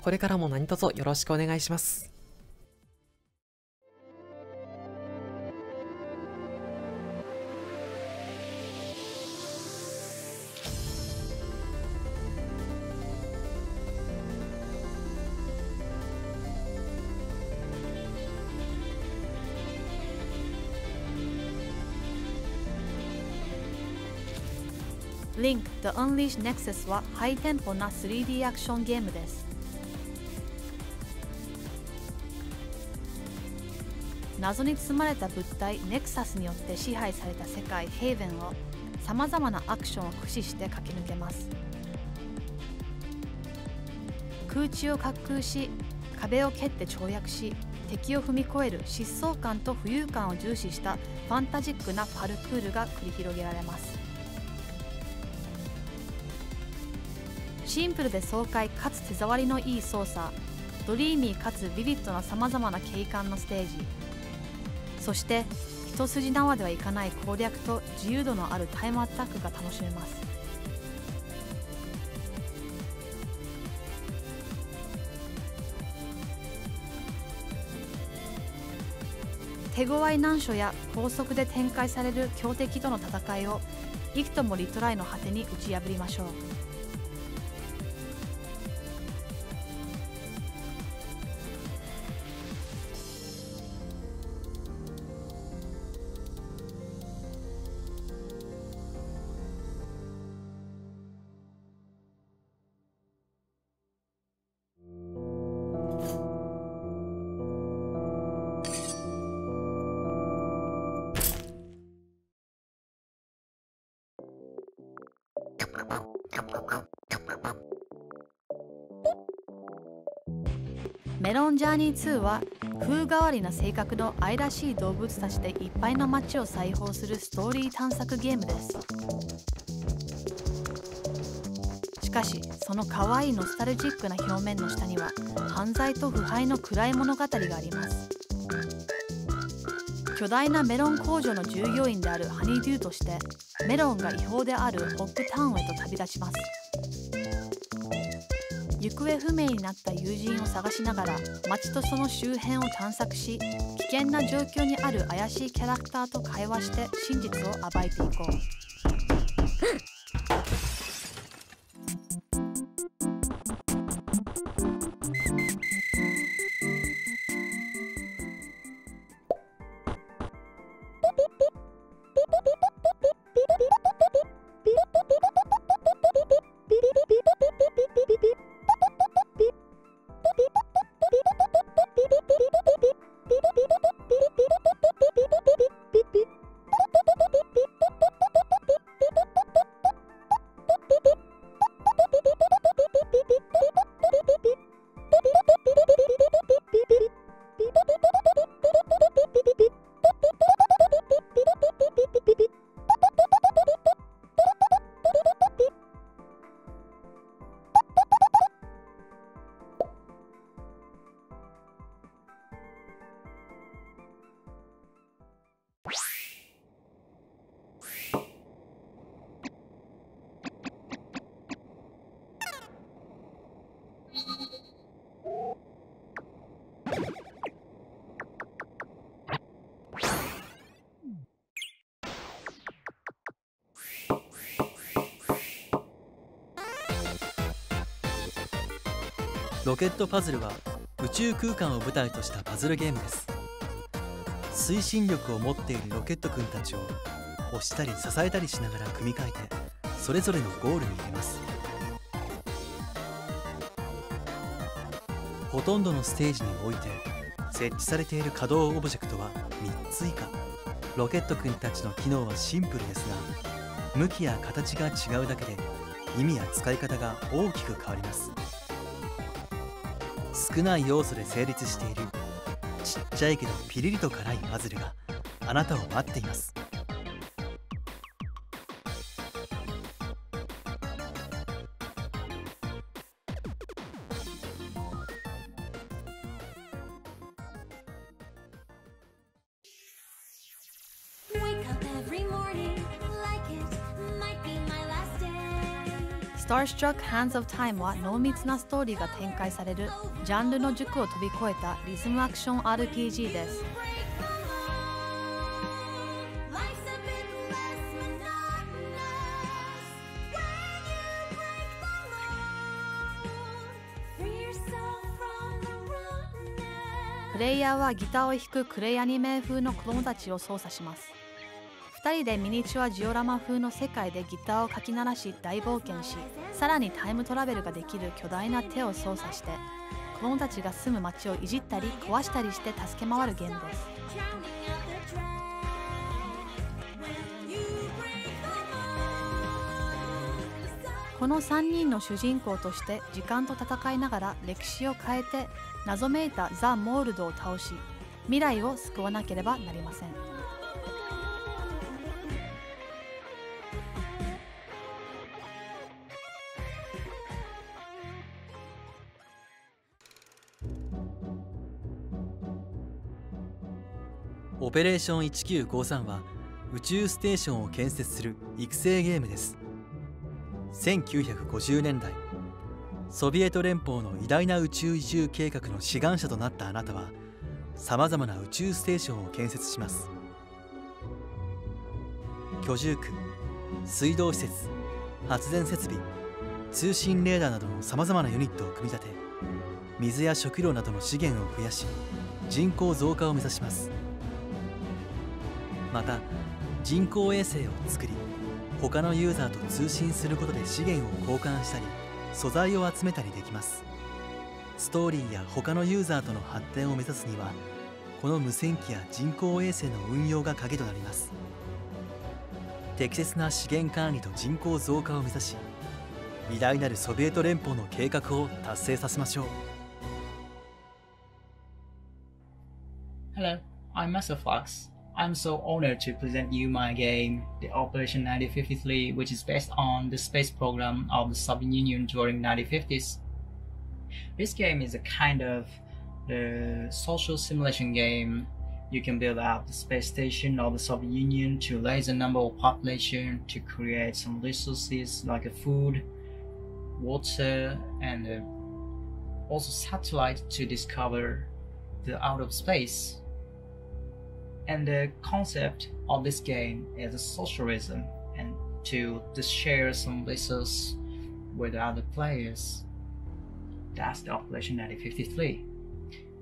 Speaker 21: これからも何卒よろしくお願いします。
Speaker 3: Link The Unleashed Nexus はハイテンポな 3D アクションゲームです。謎に包まれた物体ネクサスによって支配された世界ヘイヴェンをさまざまなアクションを駆使して駆け抜けます。空中を滑空し、壁を蹴って跳躍し、敵を踏み越える疾走感と浮遊感を重視したファンタジックなパルクールが繰り広げられます。シンプルで爽快かつ手触りのいい操作、ドリーミーかつビビッドなさまざまな景観のステージ、そして一筋縄ではいかない攻略と自由度のあるタイムアタックが楽しめます。手強い難所や高速で展開される強敵との戦いを幾ともリトライの果てに打ち破りましょう。メロンジャーニー2は風変わりな性格の愛らしい動物たちでいっぱいの街を裁縫するストーリー探索ゲームです。しかしその可愛いノスタルジックな表面の下には犯罪と腐敗の暗い物語があります。巨大なメロン工場の従業員であるハニーデューとしてメロンが違法であるホップタウンへと旅立ちます。行行方不明になった友人を探しながら街とその周辺を探索し、危険な状況にある怪しいキャラクターと会話して真実を暴いていこう。
Speaker 2: ロケットパズルは宇宙空間を舞台としたパズルゲームです。推進力を持っているロケットくんたちを押したり支えたりしながら組み替えてそれぞれのゴールに入れます。ほとんどのステージにおいて設置されている可動オブジェクトは3つ以下。ロケットくんたちの機能はシンプルですが、向きや形が違うだけで意味や使い方が大きく変わります。少ない要素で成立しているちっちゃいけどピリリと辛いパズルがあなたを待っています。
Speaker 3: Starstruck Hands of Time は濃密なストーリーが展開されるジャンルの軸を飛び越えたリズムアクション RPG です。プレイヤーはギターを弾くクレイアニメ風の子供たちを操作します。2人でミニチュアジオラマ風の世界でギターをかき鳴らし大冒険し、さらにタイムトラベルができる巨大な手を操作して子供たちが住む街をいじったり壊したりして助け回るゲームです。この3人の主人公として時間と戦いながら歴史を変えて謎めいたザ・モールドを倒し、未来を救わなければなりません。
Speaker 2: オペレーション1953は宇宙ステーションを建設する育成ゲームです。1950年代、ソビエト連邦の偉大な宇宙移住計画の志願者となったあなたは、さまざまな宇宙ステーションを建設します。居住区、水道施設、発電設備、通信レーダーなどのさまざまなユニットを組み立て、水や食料などの資源を増やし、人口増加を目指します。また人工衛星を作り、他のユーザーと通信することで資源を交換したり素材を集めたりできます。ストーリーや他のユーザーとの発展を目指すには、この無線機や人工衛星の運用が鍵となります。適切な資源管理と人口増加を目指し、偉大なるソビエト連邦の計画を達成させましょう。
Speaker 1: Hello, I'm Master Fox. I'm so honored to present you my game, the Operation 1953, which is based on the space program of the Soviet Union during 1950s. This game is a kind of the social simulation game. You can build up the space station of the Soviet Union to raise the number of population, to create some resources like food, water, and also satellite to discover the outer space. And the concept of this game is socialism and to share some resources with other players. That's the Operation 9053.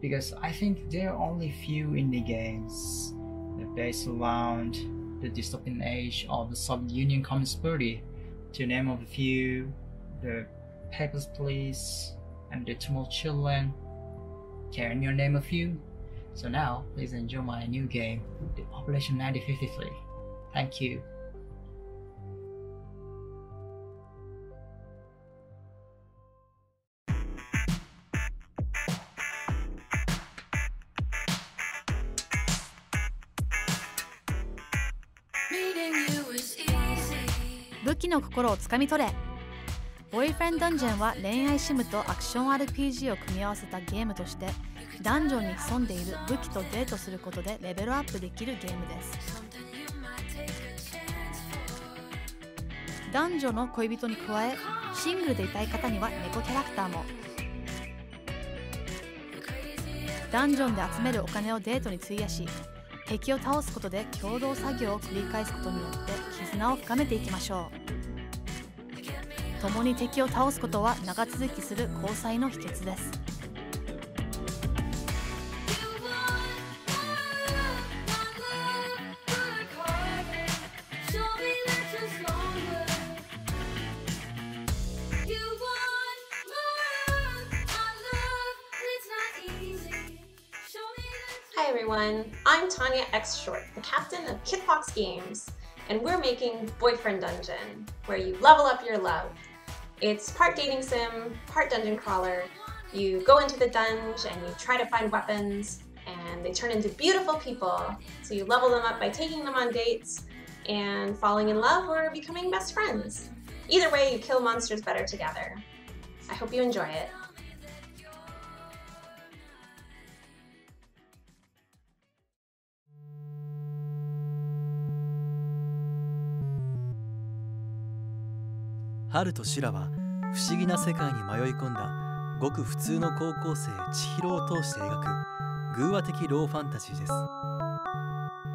Speaker 1: Because I think there are only few indie games based around the dystopian age of the Soviet Union Communist Party. To name of a few, the Papers, Please, and the Tomorrow Children. Can you name a few? So now, please enjoy my new game, the Operation 9053. Thank you.
Speaker 3: 武器の心をつかみ取れ。ボーイフレンドダンジョンは恋愛シムとアクション RPG を組み合わせたゲームとして、ダンジョンに潜んでいる武器とデートすることでレベルアップできるゲームです。男女の恋人に加え、シングルでいたい方には猫キャラクターも。ダンジョンで集めるお金をデートに費やし、敵を倒すことで共同作業を繰り返すことによって絆を深めていきましょう。共に敵を倒すことは長続きする交際の秘訣です。
Speaker 4: Hi everyone, I'm Tanya X Short, the captain of Kitbox Games, and we're making Boyfriend Dungeon, where you level up your love. It's part dating sim, part dungeon crawler. You go into the dungeon and you try to find weapons, and they turn into beautiful people. So you level them up by taking them on dates, and falling in love or becoming best friends. Either way, you kill monsters better together. I hope you enjoy it.
Speaker 2: ハルとシュラは不思議な世界に迷い込んだごく普通の高校生千尋を通して描く偶話的ローファンタジーです。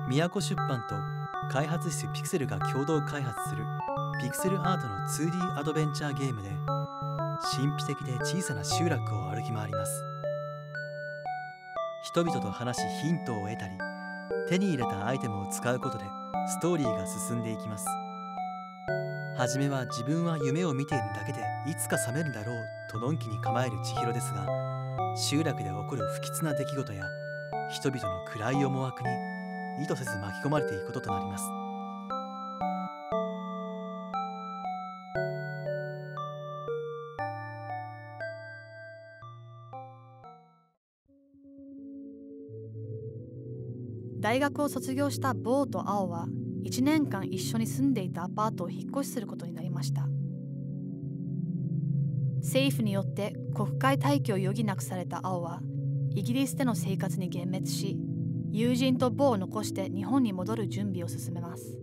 Speaker 2: 都出版と開発室ピクセルが共同開発するピクセルアートの 2D アドベンチャーゲームで、神秘的で小さな集落を歩き回ります。人々と話しヒントを得たり、手に入れたアイテムを使うことでストーリーが進んでいきます。はじめは自分は夢を見ているだけでいつか覚めるだろうとのんきに構える千尋ですが、集落で起こる不吉な出来事や人々の暗い思惑に意図せず巻き込まれていくこととなります。
Speaker 3: 大学を卒業したボーとアオは1年間一緒に住んでいたアパートを引っ越しすることになりました。政府によって国外退去を余儀なくされたアオはイギリスでの生活に幻滅し、友人とボーを残して日本に戻る準備を進めます。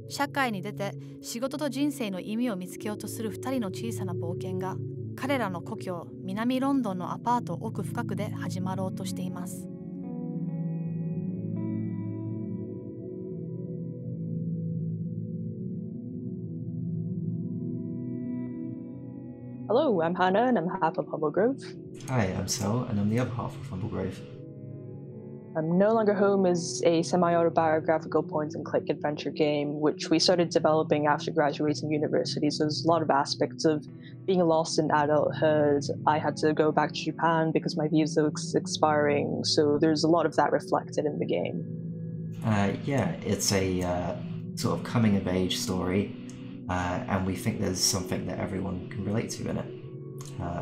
Speaker 3: 社会に出て仕事と人生の意味を見つけようとする2人の小さな冒険が彼らの故郷南ロンドンのアパート奥深くで始まろうとしています。
Speaker 22: Hello, I'm Hannah and I'm half of Humble Grove.
Speaker 23: Hi, I'm Sel and I'm the other half of Humble Grove.
Speaker 22: No Longer Home is a semi-autobiographical point-and-click adventure game which we started developing after graduating university, so there's a lot of aspects of being lost in adulthood. I had to go back to Japan because my visa was expiring, so there's a lot of that reflected in the game.
Speaker 23: Yeah, it's a sort of coming-of-age story. And we think there's something that everyone can relate to in it.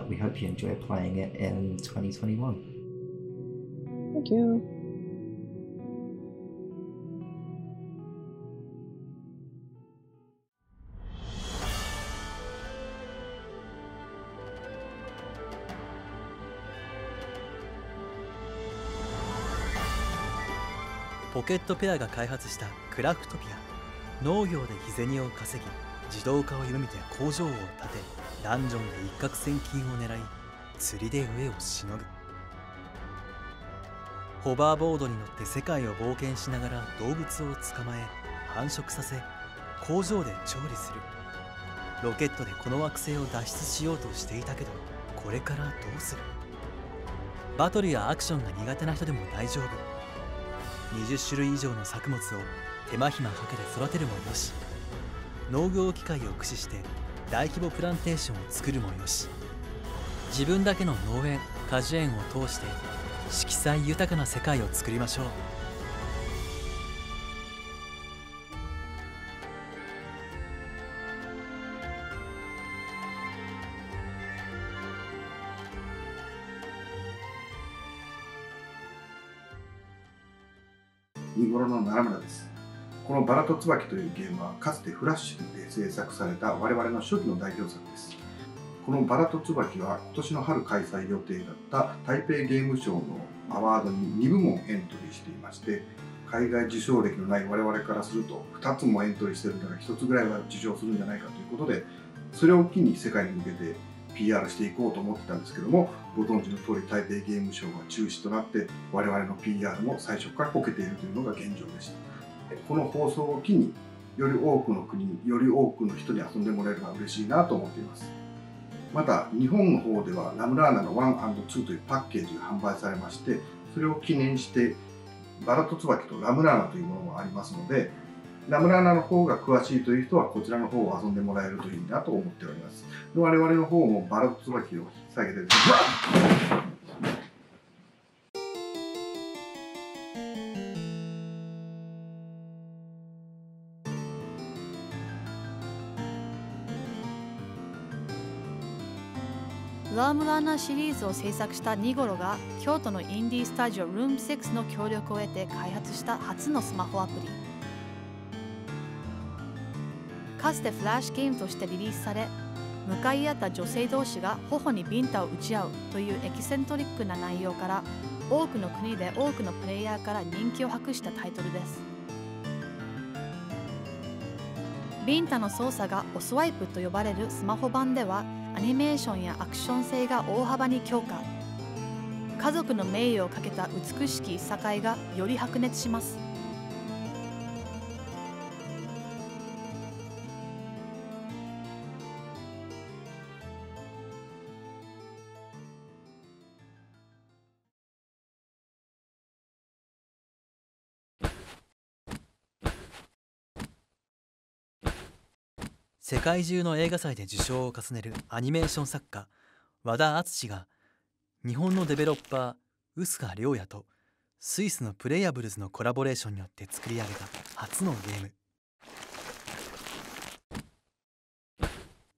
Speaker 23: We hope you enjoy playing it in 2021.
Speaker 22: Thank you.
Speaker 2: Pocket Pair が開発したクラフトピア、農業で日銭を稼ぎ自動化を夢見て工場を建て、ダンジョンで一攫千金を狙い、釣りで飢えをしのぐ。ホバーボードに乗って世界を冒険しながら動物を捕まえ繁殖させ工場で調理する。ロケットでこの惑星を脱出しようとしていたけど、これからどうする？バトルやアクションが苦手な人でも大丈夫。20種類以上の作物を手間暇かけて育てるもよし、農業機械を駆使して大規模プランテーションを作るもよし、自分だけの農園果樹園を通して色彩豊かな世界を作りましょう。
Speaker 5: 見頃の奈良村です。このバラと椿というゲームはかつてフラッシュで制作された我々の初期の代表作です。このバラと椿は今年の春開催予定だった台北ゲームショウのアワードに2部門エントリーしていまして、海外受賞歴のない我々からすると2つもエントリーしてるんだから1つぐらいは受賞するんじゃないかということで、それを機に世界に向けて PR していこうと思ってたんですけども、ご存知の通り台北ゲームショウが中止となって我々の PR も最初からこけているというのが現状でした。この放送を機により多くの国により多くの人に遊んでもらえれば嬉しいなと思っています。また日本の方ではラムラーナの 1&2 というパッケージが販売されまして、それを記念してバラと椿とラムラーナというものもありますので、ラムラーナの方が詳しいという人はこちらの方を遊んでもらえるといいなと思っております。我々の方もバラと椿を引き下げてですね、
Speaker 3: ラームラーナシリーズを制作したニゴロが京都のインディースタジオ Room6 の協力を得て開発した初のスマホアプリ。かつてフラッシュゲームとしてリリースされ、向かい合った女性同士が頬にビンタを打ち合うというエキセントリックな内容から多くの国で多くのプレイヤーから人気を博したタイトルです。ビンタの操作がオスワイプと呼ばれるスマホ版ではアニメーションやアクション性が大幅に強化。家族の名誉をかけた美しきいさかいがより白熱します。
Speaker 2: 世界中の映画祭で受賞を重ねるアニメーション作家和田篤が日本のデベロッパー臼賀亮也とスイスのプレイヤブルズのコラボレーションによって作り上げた初のゲーム。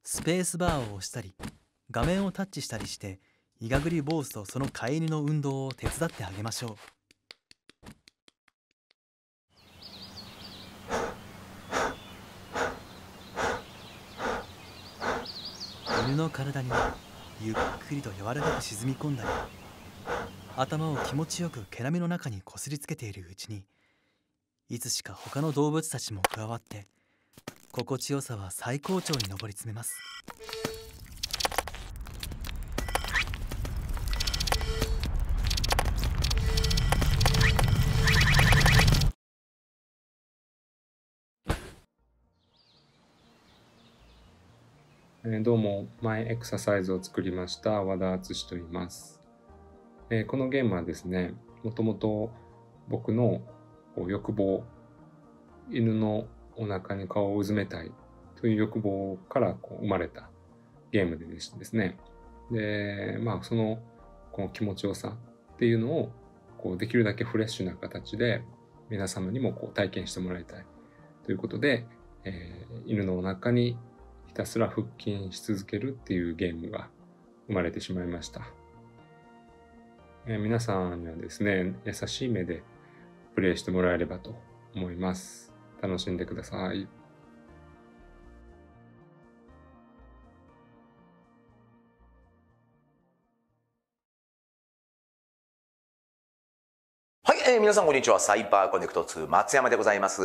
Speaker 2: スペースバーを押したり画面をタッチしたりしてイガグリ坊主とその飼い犬の運動を手伝ってあげましょう。犬の体にゆっくりと柔らかく沈み込んだり、頭を気持ちよく毛並みの中にこすりつけているうちに、いつしか他の動物たちも加わって心地よさは最高潮に上り詰めます。
Speaker 6: どうも、マイエクササイズを作りました和田篤と言います。このゲームはですね、もともと僕の欲望、犬のお腹に顔をうずめたいという欲望から生まれたゲームでですね。で、そのこの気持ちよさっていうのをできるだけフレッシュな形で皆様にも体験してもらいたいということで、犬のお腹にひたすら腹筋し続けるっていうゲームが生まれてしまいました。皆さんにはですね、優しい目でプレイしてもらえればと思います。楽しんでください。
Speaker 7: はい、皆さんこんにちは。サイバーコネクト2松山でございます。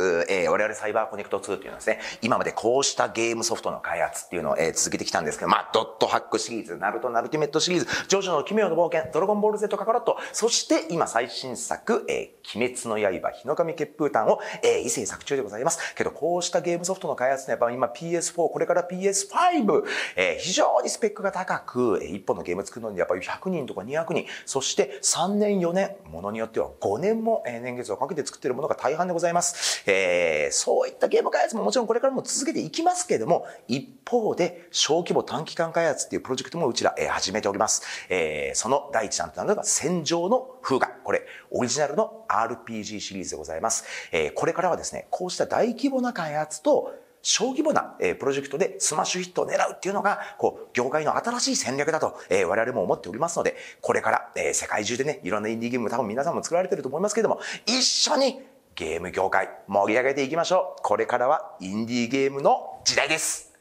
Speaker 7: 我々サイバーコネクト2っていうのはですね、今までこうしたゲームソフトの開発っていうのを、続けてきたんですけど、ドットハックシリーズ、ナルトナルティメットシリーズ、ジョジョの奇妙な冒険、ドラゴンボール Z カカロット、そして今最新作、鬼滅の刃、日の神血風譚を、異性作中でございます。けどこうしたゲームソフトの開発ね、やっぱ今 PS4、これから PS5、非常にスペックが高く、一本のゲーム作るのにやっぱり100人とか200人、そして3年4年、ものによっては5年も年月をかけて作っているものが大半でございます。そういったゲーム開発ももちろんこれからも続けていきますけれども、一方で小規模短期間開発っていうプロジェクトもうちら、始めております。その第一弾となるのが戦場の風雅。これオリジナルの RPG シリーズでございます。これからはですね、こうした大規模な開発と小規模なプロジェクトでスマッシュヒットを狙うっていうのが、業界の新しい戦略だと我々も思っておりますので、これから世界中でね、いろんなインディーゲーム多分皆さんも作られてると思いますけれども、一緒にゲーム業界盛り上げていきましょう。これからはインディーゲームの時代です。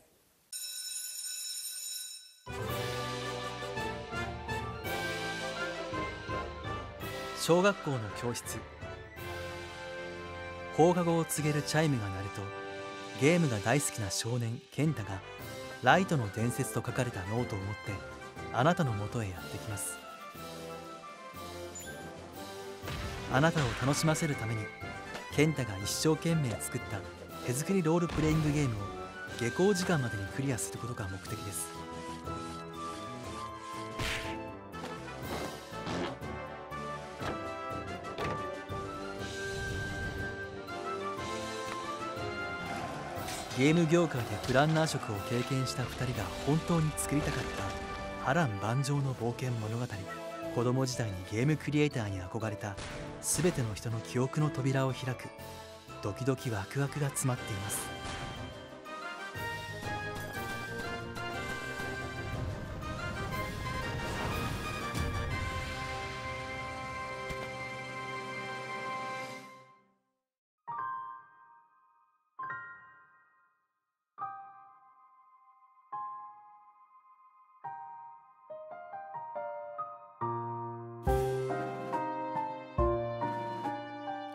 Speaker 2: 小学校の教室。放課後を告げるチャイムが鳴ると、ゲームが大好きな少年ケンタがライトの伝説と書かれたノートを持ってあなたのもとへやってきます。あなたを楽しませるためにケンタが一生懸命作った手作りロールプレイングゲームを下校時間までにクリアすることが目的です。ゲーム業界でプランナー職を経験した2人が本当に作りたかった波乱万丈の冒険物語。子供時代にゲームクリエイターに憧れた全ての人の記憶の扉を開くドキドキワクワクが詰まっています。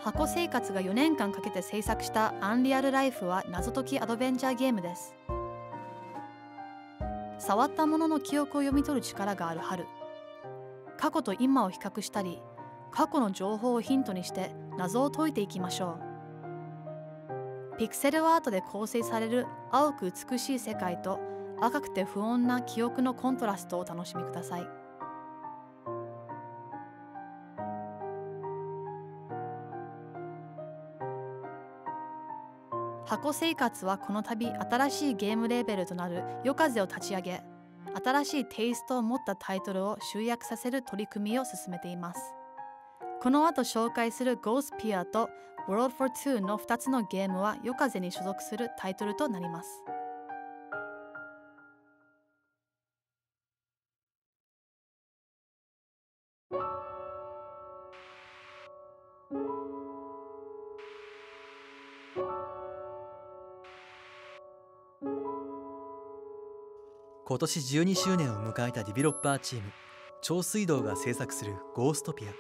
Speaker 3: 箱生活が4年間かけて制作したアンリアルライフは謎解きアドベンチャーゲームです。触ったものの記憶を読み取る力がある春。過去と今を比較したり、過去の情報をヒントにして謎を解いていきましょう。ピクセルアートで構成される青く美しい世界と赤くて不穏な記憶のコントラストをお楽しみください。箱生活はこの度新しいゲームレーベルとなる夜風を立ち上げ、新しいテイストを持ったタイトルを集約させる取り組みを進めています。この後紹介する Ghostpear と World for Two の2つのゲームは夜風に所属するタイトルとなります。
Speaker 2: 今年12周年を迎えたディベロッパーチーム超水道が制作するゴーストピア。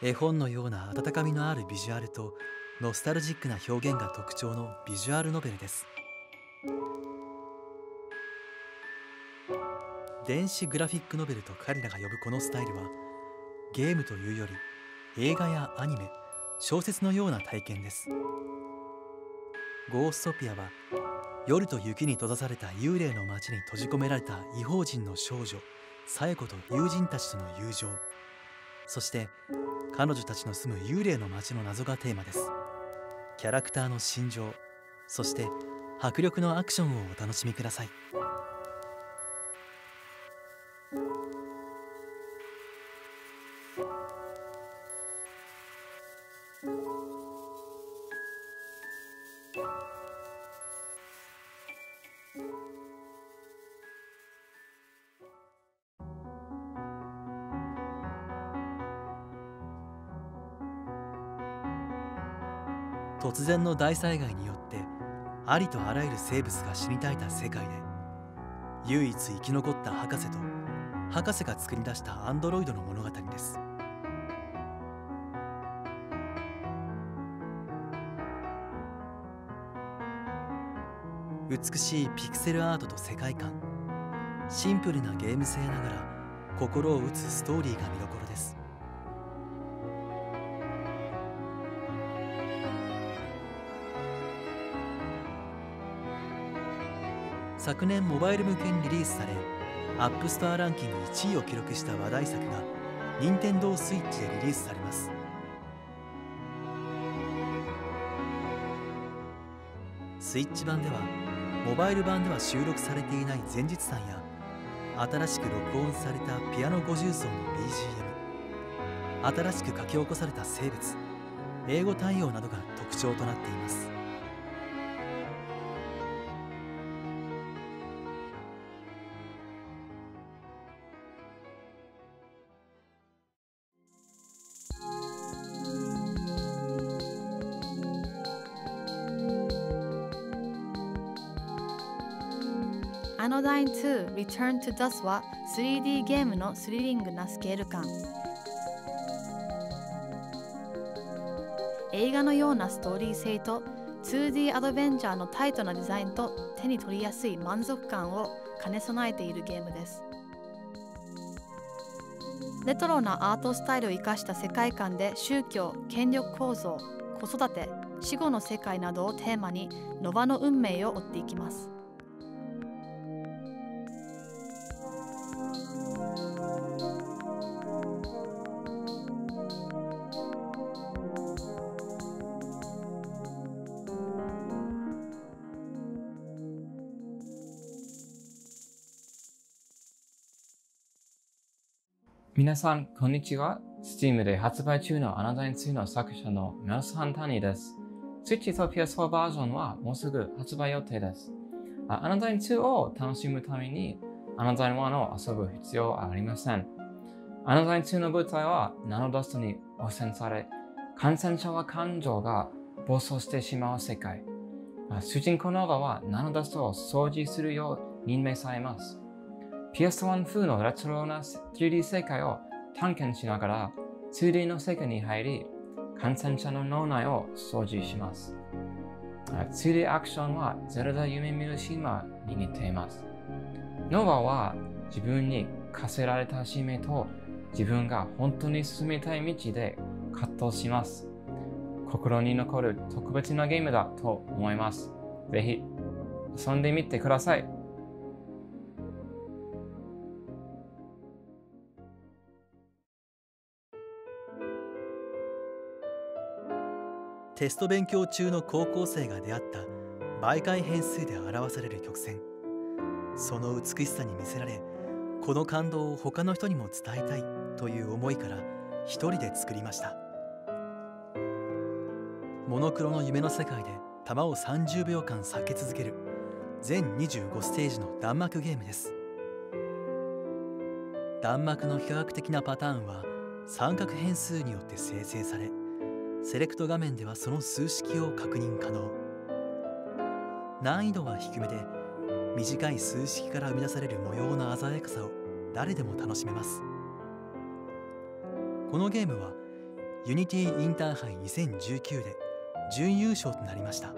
Speaker 2: 絵本のような温かみのあるビジュアルとノスタルジックな表現が特徴のビジュアルノベルです。電子グラフィックノベルと彼らが呼ぶこのスタイルは、ゲームというより映画やアニメ、小説のような体験です。ゴーストピアは夜と雪に閉ざされた幽霊の街に閉じ込められた異邦人の少女サエコと友人たちとの友情、そして彼女たちの住む幽霊の街の謎がテーマです。キャラクターの心情、そして迫力のアクションをお楽しみください。突然の大災害によってありとあらゆる生物が死に絶えた世界で、唯一生き残った博士と博士が作り出したアンドロイドの物語です。美しいピクセルアートと世界観、シンプルなゲーム性ながら心を打つストーリーが見どころです。昨年モバイル向けにリリースされ、アップストアランキング1位を記録した話題作が任天堂スイッチでリリースされます。スイッチ版ではモバイル版では収録されていない前日談や新しく録音されたピアノ50奏の BGM、 新しく書き起こされた生物、英語対応などが特徴となっています。
Speaker 3: アノダイン2 Return to Dust は 3D ゲームのスリリングなスケール感、映画のようなストーリー性と 2D アドベンチャーのタイトなデザインと手に取りやすい満足感を兼ね備えているゲームです。レトロなアートスタイルを生かした世界観で宗教、権力構造、子育て、死後の世界などをテーマにノバの運命を追っていきます。
Speaker 8: 皆さん、こんにちは。Steam で発売中のアナダイン2の作者のメルスハン・タニーです。Switch と PS4 バージョンはもうすぐ発売予定です。アナダイン2を楽しむためにアナダイン1を遊ぶ必要はありません。アナダイン2の舞台はナノダストに汚染され、感染者は感情が暴走してしまう世界。主人公ノーバはナノダストを掃除するよう任命されます。PS1 風のレトロな 3D 世界を探検しながら 2D の世界に入り、感染者の脳内を掃除します。2D アクションはゼルダ夢見る島に似ています。ノーバは自分に課せられた使命と自分が本当に進みたい道で葛藤します。心に残る特別なゲームだと思います。ぜひ遊んでみてください。
Speaker 2: テスト勉強中の高校生が出会った媒介変数で表される曲線、その美しさに魅せられ、この感動を他の人にも伝えたいという思いから一人で作りました。モノクロの夢の世界で弾を30秒間避け続ける全25ステージの弾幕ゲームです。弾幕の幾何学的なパターンは三角変数によって生成され、セレクト画面ではその数式を確認可能。難易度は低めで、短い数式から生み出される模様の鮮やかさを誰でも楽しめます。このゲームはユニティインターハイ2019で準優勝となりました。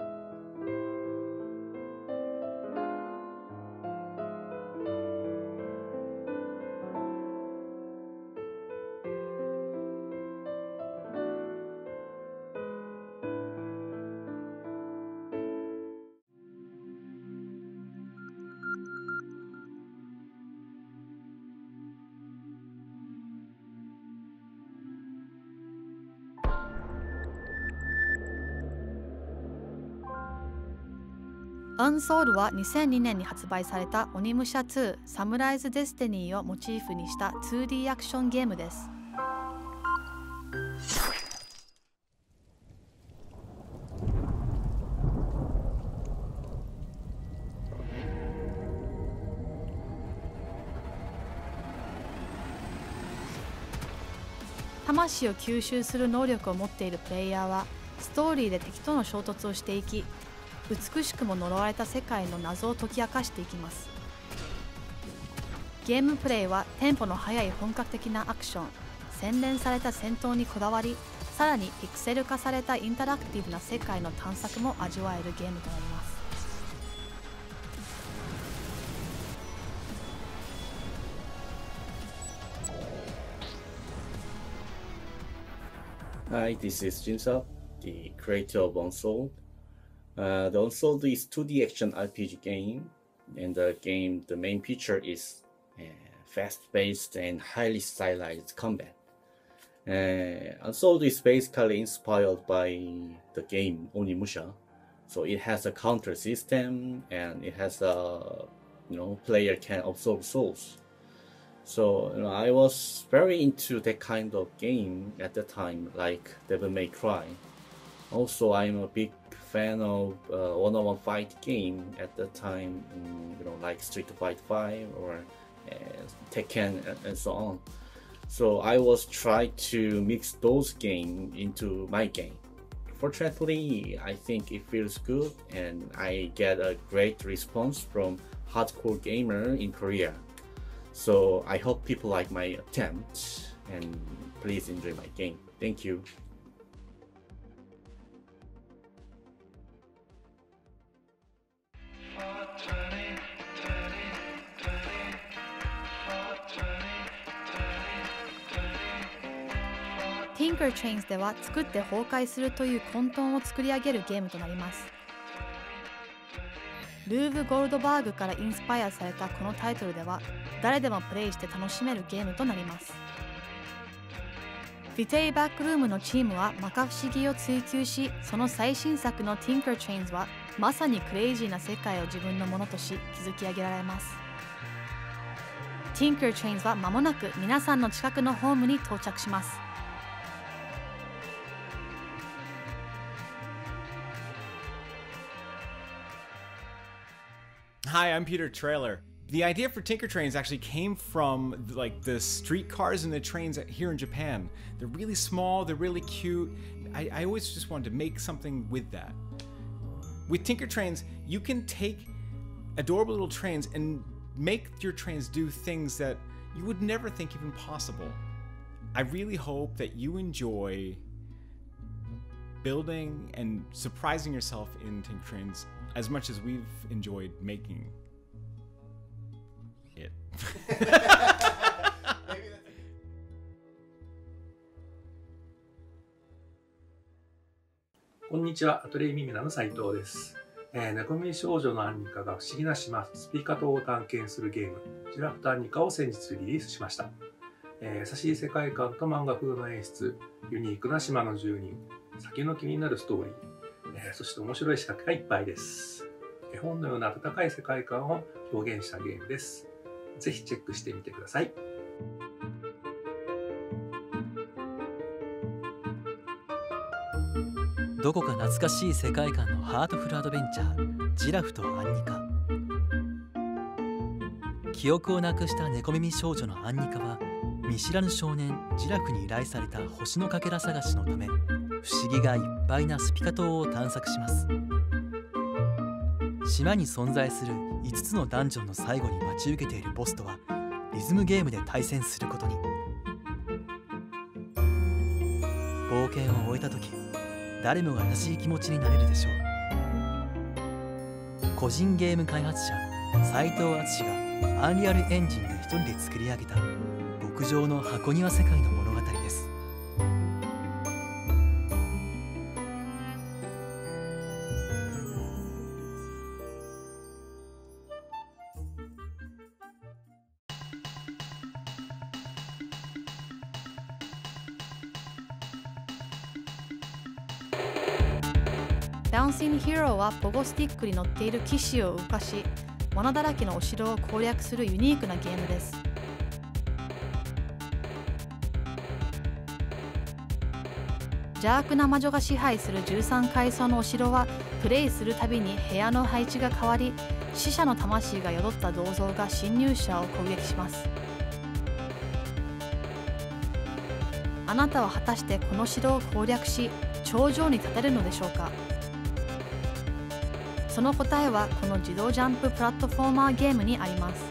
Speaker 3: アンソールは2002年に発売された鬼武者2サムライズ・デスティニーをモチーフにした 2D アクションゲームです。魂を吸収する能力を持っているプレイヤーはストーリーで敵との衝突をしていき、美しくも呪われた世界の謎を解き明かしていきます。ゲームプレイはテンポの速い本格的なアクション、洗練された戦闘にこだわり、さらにピクセル化されたインタラクティブな世界の探索も味わえるゲームとなります。
Speaker 9: Hi, this is Jinseop, the creator of Unsouled. The Unsouled is 2D action RPG game, and the main feature is fast-paced and highly stylized combat. Unsouled is basically inspired by the game Onimusha, so it has a counter system and it has a player can absorb souls. So I was very into that kind of game at the time, like Devil May Cry. Also, I'm a big fan of one-on-one fight game at the time, like Street Fighter 5 or Tekken and so on. So I was trying to mix those games into my game. Fortunately, I think it feels good and I get a great response from hardcore gamer in Korea. So I hope people like my attempt and please enjoy my game. Thank you.
Speaker 3: Tinker Trains では作って崩壊するという混沌を作り上げるゲームとなります。ルーブ・ゴールドバーグからインスパイアされたこのタイトルでは誰でもプレイして楽しめるゲームとなります。フィテイバックルームのチームは摩訶不思議を追求し、その最新作の Tinker Trains はまさにクレイジーな世界を自分のものとし築き上げられます。Tinker Trains は間もなく皆さんの近くのホームに到着します。
Speaker 10: Hi, I'm Peter Trailer. The idea for Tinker Trains actually came from like the streetcars and the trains here in Japan. They're really small, they're really cute. I always just wanted to make something with that. With Tinker Trains, you can take adorable little trains and make your trains do things that you would never think even possible. I really hope that you enjoy building and surprising yourself in Tinker Trains as much as we've enjoyed making it.
Speaker 11: こんにちは、アトリエミミナの斉藤です。猫耳少女のアンニカが不思議な島スピカ島を探検するゲームジラフトアンニカを先日リリースしました。優しい世界観と漫画風の演出、ユニークな島の住人、先の気になるストーリー、そして面白い仕掛けがいっぱいです。絵本のような温かい世界観を表現したゲームです。ぜひチェックしてみてください。
Speaker 2: どこか懐かしい世界観のハートフルアドベンチャージラフとアンニカ。記憶をなくした猫耳少女のアンニカは見知らぬ少年ジラフに依頼された星のかけら探しのため不思議がいっぱいなスピカ島を探索します。島に存在する5つのダンジョンの最後に待ち受けているボスとはリズムゲームで対戦することに。冒険を終えた時誰もが優しい気持ちになれるでしょう。個人ゲーム開発者斉藤敦がアンリアルエンジンで一人で作り上げた極上の箱庭世界の物語です。
Speaker 3: バウンシングヒーローはポゴスティックに乗っている騎士を動かし、罠だらけのお城を攻略するユニークなゲームです。邪悪な魔女が支配する13階層のお城はプレイするたびに部屋の配置が変わり、死者の魂が宿った銅像が侵入者を攻撃します。あなたは果たしてこの城を攻略し頂上に立てるのでしょうか。その答えはこの自動ジャンププラットフォーマーゲームにあります。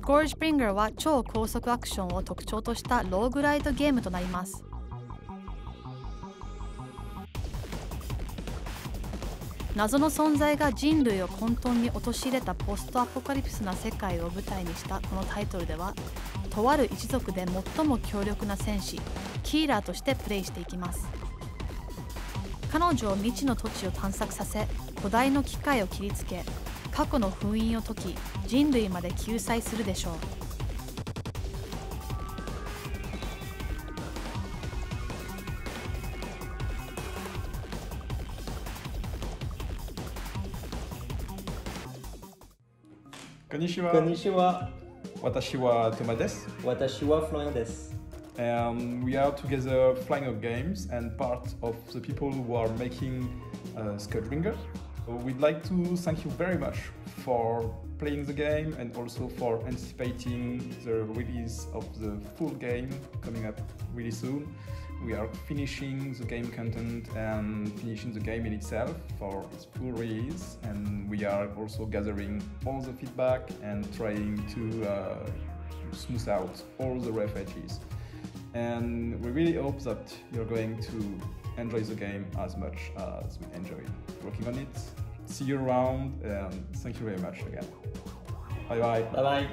Speaker 3: スコージブリンガーは超高速アクションを特徴としたローグライトゲームとなります。謎の存在が人類を混沌に陥れたポストアポカリプスな世界を舞台にしたこのタイトルでは、とある一族で最も強力な戦士キーラーとしてプレイしていきます。彼女を未知の土地を探索させ、古代の機械を切りつけ、過去の封印を解き、人類まで救済するでしょう。
Speaker 12: こんにちは。
Speaker 13: こんにちは。
Speaker 12: 私はトマです。
Speaker 13: 私はフロインです。
Speaker 12: We are together flying our games and part of the people who are making Skullbringer. So we'd like to thank you very much for playing the game and also for anticipating the release of the full game coming up really soon. We are finishing the game content and finishing the game in itself for its full release, and we are also gathering all the feedback and trying to smooth out all the rough edges. And we really hope that you're going to enjoy the game as much as we enjoyed working on it. See you around, and thank you very much again. Bye bye.
Speaker 13: Bye bye.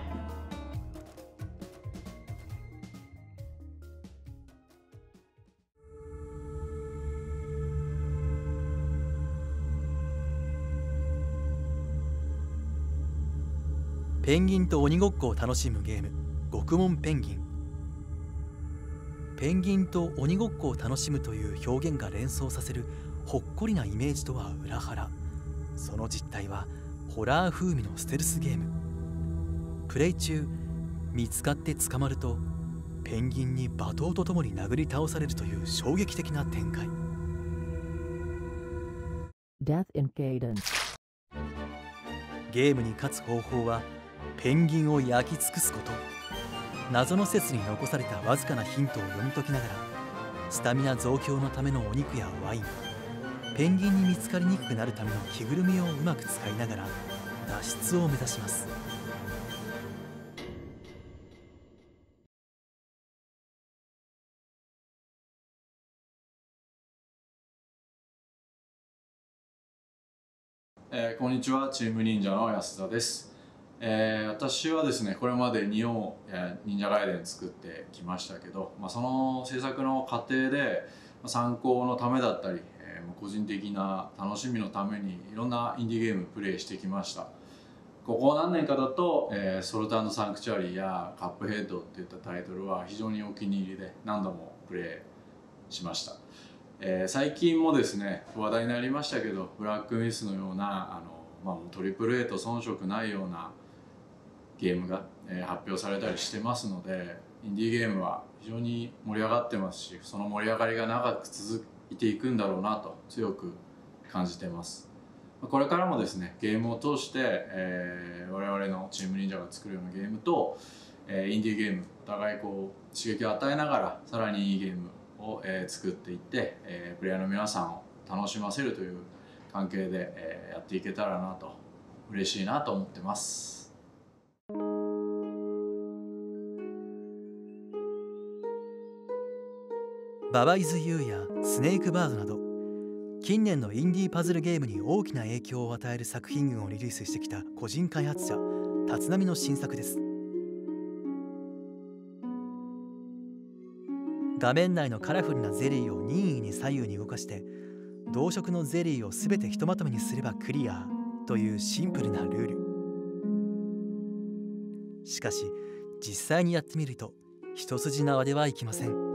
Speaker 2: ペンギンと鬼ごっこを楽しむゲーム、獄門ペンギン。ペンギンと鬼ごっこを楽しむという表現が連想させるほっこりなイメージとは裏腹、その実態はホラー風味のステルスゲーム。プレイ中、見つかって捕まるとペンギンに罵倒とともに殴り倒されるという衝撃的な展開。
Speaker 14: Death in Cadence。
Speaker 2: ゲームに勝つ方法はペンギンを焼き尽くすこと。謎の説に残されたわずかなヒントを読み解きながら、スタミナ増強のためのお肉やワイン、ペンギンに見つかりにくくなるための着ぐるみをうまく使いながら脱出を目指します。
Speaker 24: こんにちは、チーム忍者の安田です。私はですね、これまで2を忍者ガイデン作ってきましたけど、その制作の過程で参考のためだったり、個人的な楽しみのためにいろんなインディーゲームプレイしてきました。ここ何年かだと、ソルト&サンクチュアリやカップヘッドっていったタイトルは非常にお気に入りで何度もプレイしました。最近もですね、話題になりましたけど、ブラックミスのようなトリプル A と遜色ないようなゲームが発表されたりしてますので、インディーゲームは非常に盛り上がってますし、その盛り上がりが長く続いていくんだろうなと強く感じてます。これからもですね、ゲームを通して、我々のチーム忍者が作るようなゲームと、インディーゲームお互いこう刺激を与えながらさらにいいゲームを、作っていって、プレイヤーの皆さんを楽しませるという関係で、やっていけたらなと嬉しいなと思ってます。
Speaker 2: ババイズ U やスネークバードなど近年のインディーパズルゲームに大きな影響を与える作品群をリリースしてきた個人開発者立浪の新作です。画面内のカラフルなゼリーを任意に左右に動かして同色のゼリーを全てひとまとめにすればクリアというシンプルなルール。しかし実際にやってみると一筋縄ではいきません。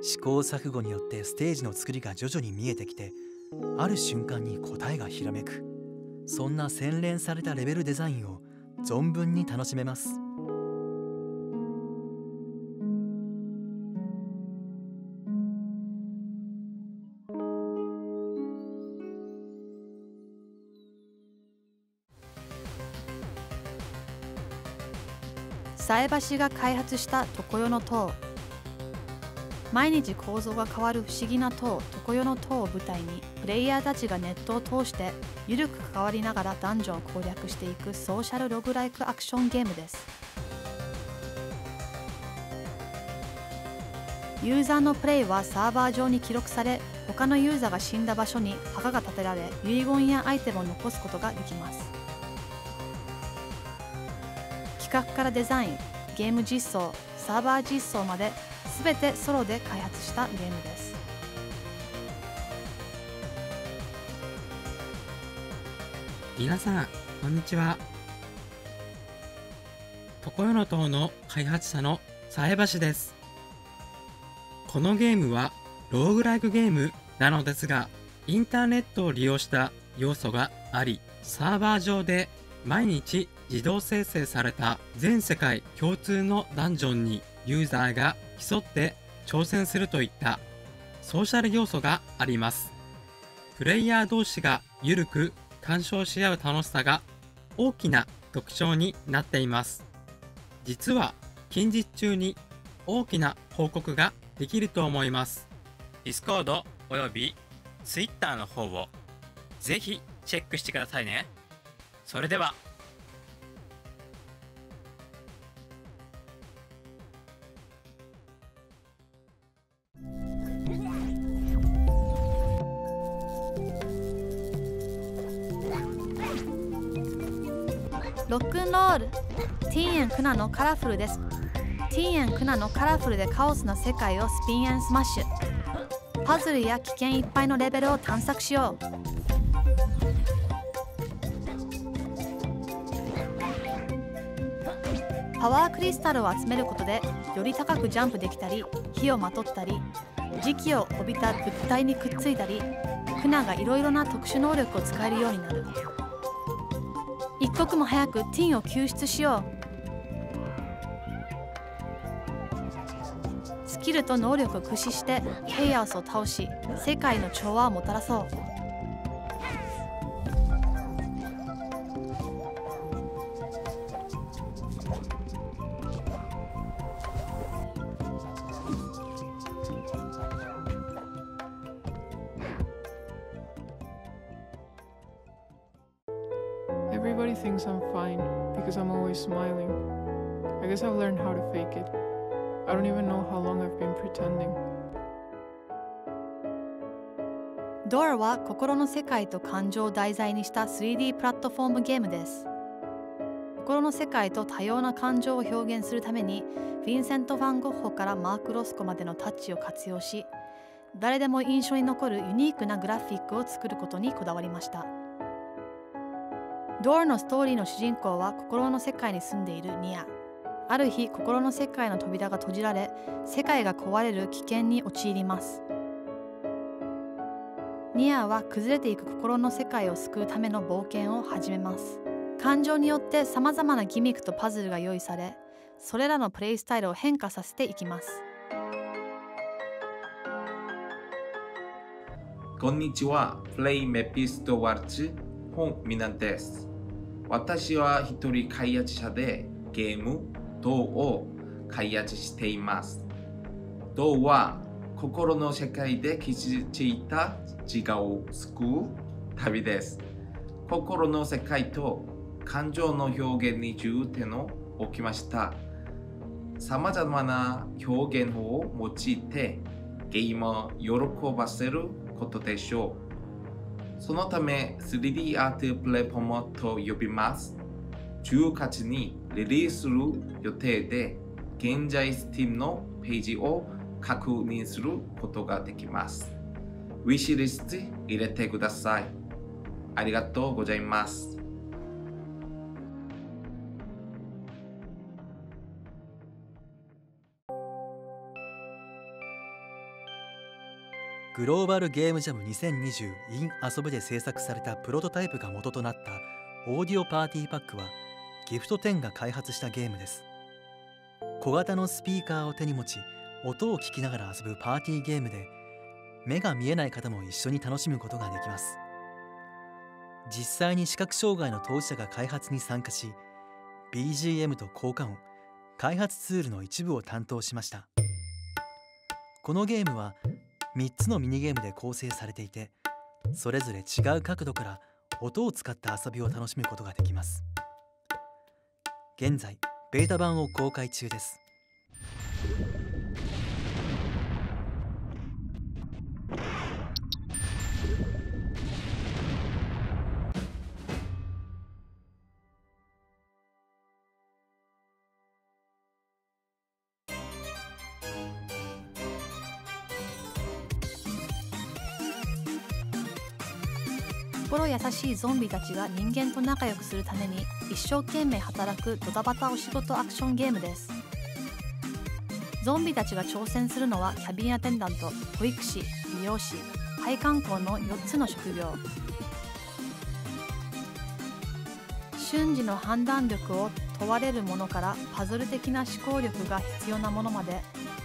Speaker 2: 試行錯誤によってステージの作りが徐々に見えてきて、ある瞬間に答えがひらめく、そんな洗練されたレベルデザインを存分に楽しめます。
Speaker 3: 菜箸が開発した常世の塔。毎日構造が変わる不思議な塔、常世の塔を舞台に、プレイヤーたちがネットを通して緩く関わりながらダンジョンを攻略していくソーシャルログライクアクションゲームです。ユーザーのプレイはサーバー上に記録され、他のユーザーが死んだ場所に墓が建てられ、遺言やアイテムを残すことができます。企画からデザイン、ゲーム実装、サーバー実装まで全てソロで開発したゲームです。
Speaker 15: 皆さん、こんにちは。常世の塔の開発者のさえばしです。このゲームはローグライクゲームなのですが、インターネットを利用した要素があり、サーバー上で毎日自動生成された全世界共通のダンジョンにユーザーが競って挑戦するといったソーシャル要素があります。プレイヤー同士が緩く干渉し合う楽しさが大きな特徴になっています。実は近日中に大きな報告ができると思います。Discord および Twitter の方をぜひチェックしてくださいね。それでは。
Speaker 3: ロックンロール、ティーン&クナのカラフルです。ティーン&クナのカラフルでカオスな世界をスピン&スマッシュ。パズルや危険いっぱいのレベルを探索しよう。パワークリスタルを集めることでより高くジャンプできたり、火をまとったり、磁気を帯びた物体にくっついたり、クナがいろいろな特殊能力を使えるようになる。一刻も早くティンを救出しよう。スキルと能力を駆使してケイオスを倒し、世界の調和をもたらそう。
Speaker 16: Everybody thinks I'm fine because I'm always smiling. I guess I've learned how to fake it. I don't even know how long I've been pretending.
Speaker 3: Door は心の世界と感情を題材にした 3D プラットフォームゲームです。心の世界と多様な感情を表現するために、ヴィンセント・ファン・ゴッホからマーク・ロスコまでのタッチを活用し、誰でも印象に残るユニークなグラフィックを作ることにこだわりました。ドアのストーリーの主人公は心の世界に住んでいるニア。ある日、心の世界の扉が閉じられ、世界が壊れる危険に陥ります。ニアは崩れていく心の世界を救うための冒険を始めます。感情によってさまざまなギミックとパズルが用意され、それらのプレイスタイルを変化させていきます。
Speaker 17: こんにちは、プレイメピストワルツ本ミナです。私は一人開発者でゲーム等を開発しています。等は心の世界で傷ついた自我を救う旅です。心の世界と感情の表現に重点を置きました。さまざまな表現を用いてゲームを喜ばせることでしょう。そのため 3D アートプレイフォームと呼びます。10月にリリースする予定で、現在 Steam のページを確認することができます。ウィッシュリスト入れてください。ありがとうございます。
Speaker 2: グローバルゲームジャム2020 in 遊ぶで制作されたプロトタイプが元となったオーディオパーティーパックはギフト10が開発したゲームです。小型のスピーカーを手に持ち、音を聞きながら遊ぶパーティーゲームで、目が見えない方も一緒に楽しむことができます。実際に視覚障害の当事者が開発に参加し、 BGM と効果音、開発ツールの一部を担当しました。このゲームは3つのミニゲームで構成されていて、それぞれ違う角度から音を使った遊びを楽しむことができます。現在ベータ版を公開中です。
Speaker 3: 心優しいゾンビたちが人間と仲良くするために一生懸命働くドタバタお仕事アクションゲームです。ゾンビたちが挑戦するのはキャビンアテンダント、保育士、美容師、配管工の4つの職業。瞬時の判断力を問われるものからパズル的な思考力が必要なものまで、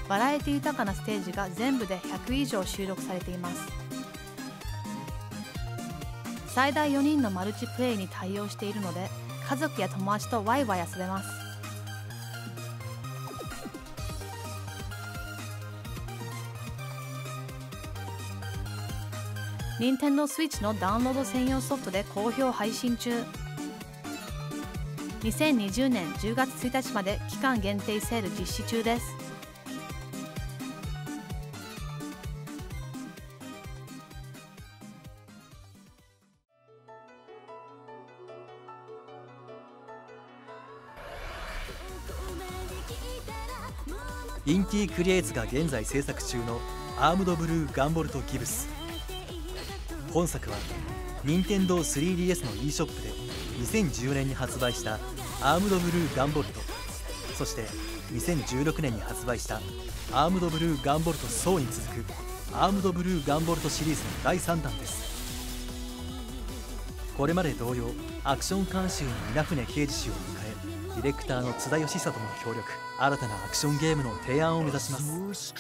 Speaker 3: バラエティ豊かなステージが全部で100以上収録されています。最大4人のマルチプレイに対応しているので、家族や友達とワイワイ遊べます。Nintendo Switch のダウンロード専用ソフトで好評配信中。2020年10月1日まで期間限定セール実施中です。
Speaker 2: インティクリエイツが現在制作中のアームドブルーガンボルトギブス。本作は任天堂 3DS の e ショップで2014年に発売したアームドブルーガンボルト、そして2016年に発売したアームドブルーガンボルトソーに続くアームドブルーガンボルトシリーズの第3弾です。これまで同様、アクション監修に稲船圭司氏を迎え、ディレクターの津田義里も協力、新たなアクションゲームの提案を目指します。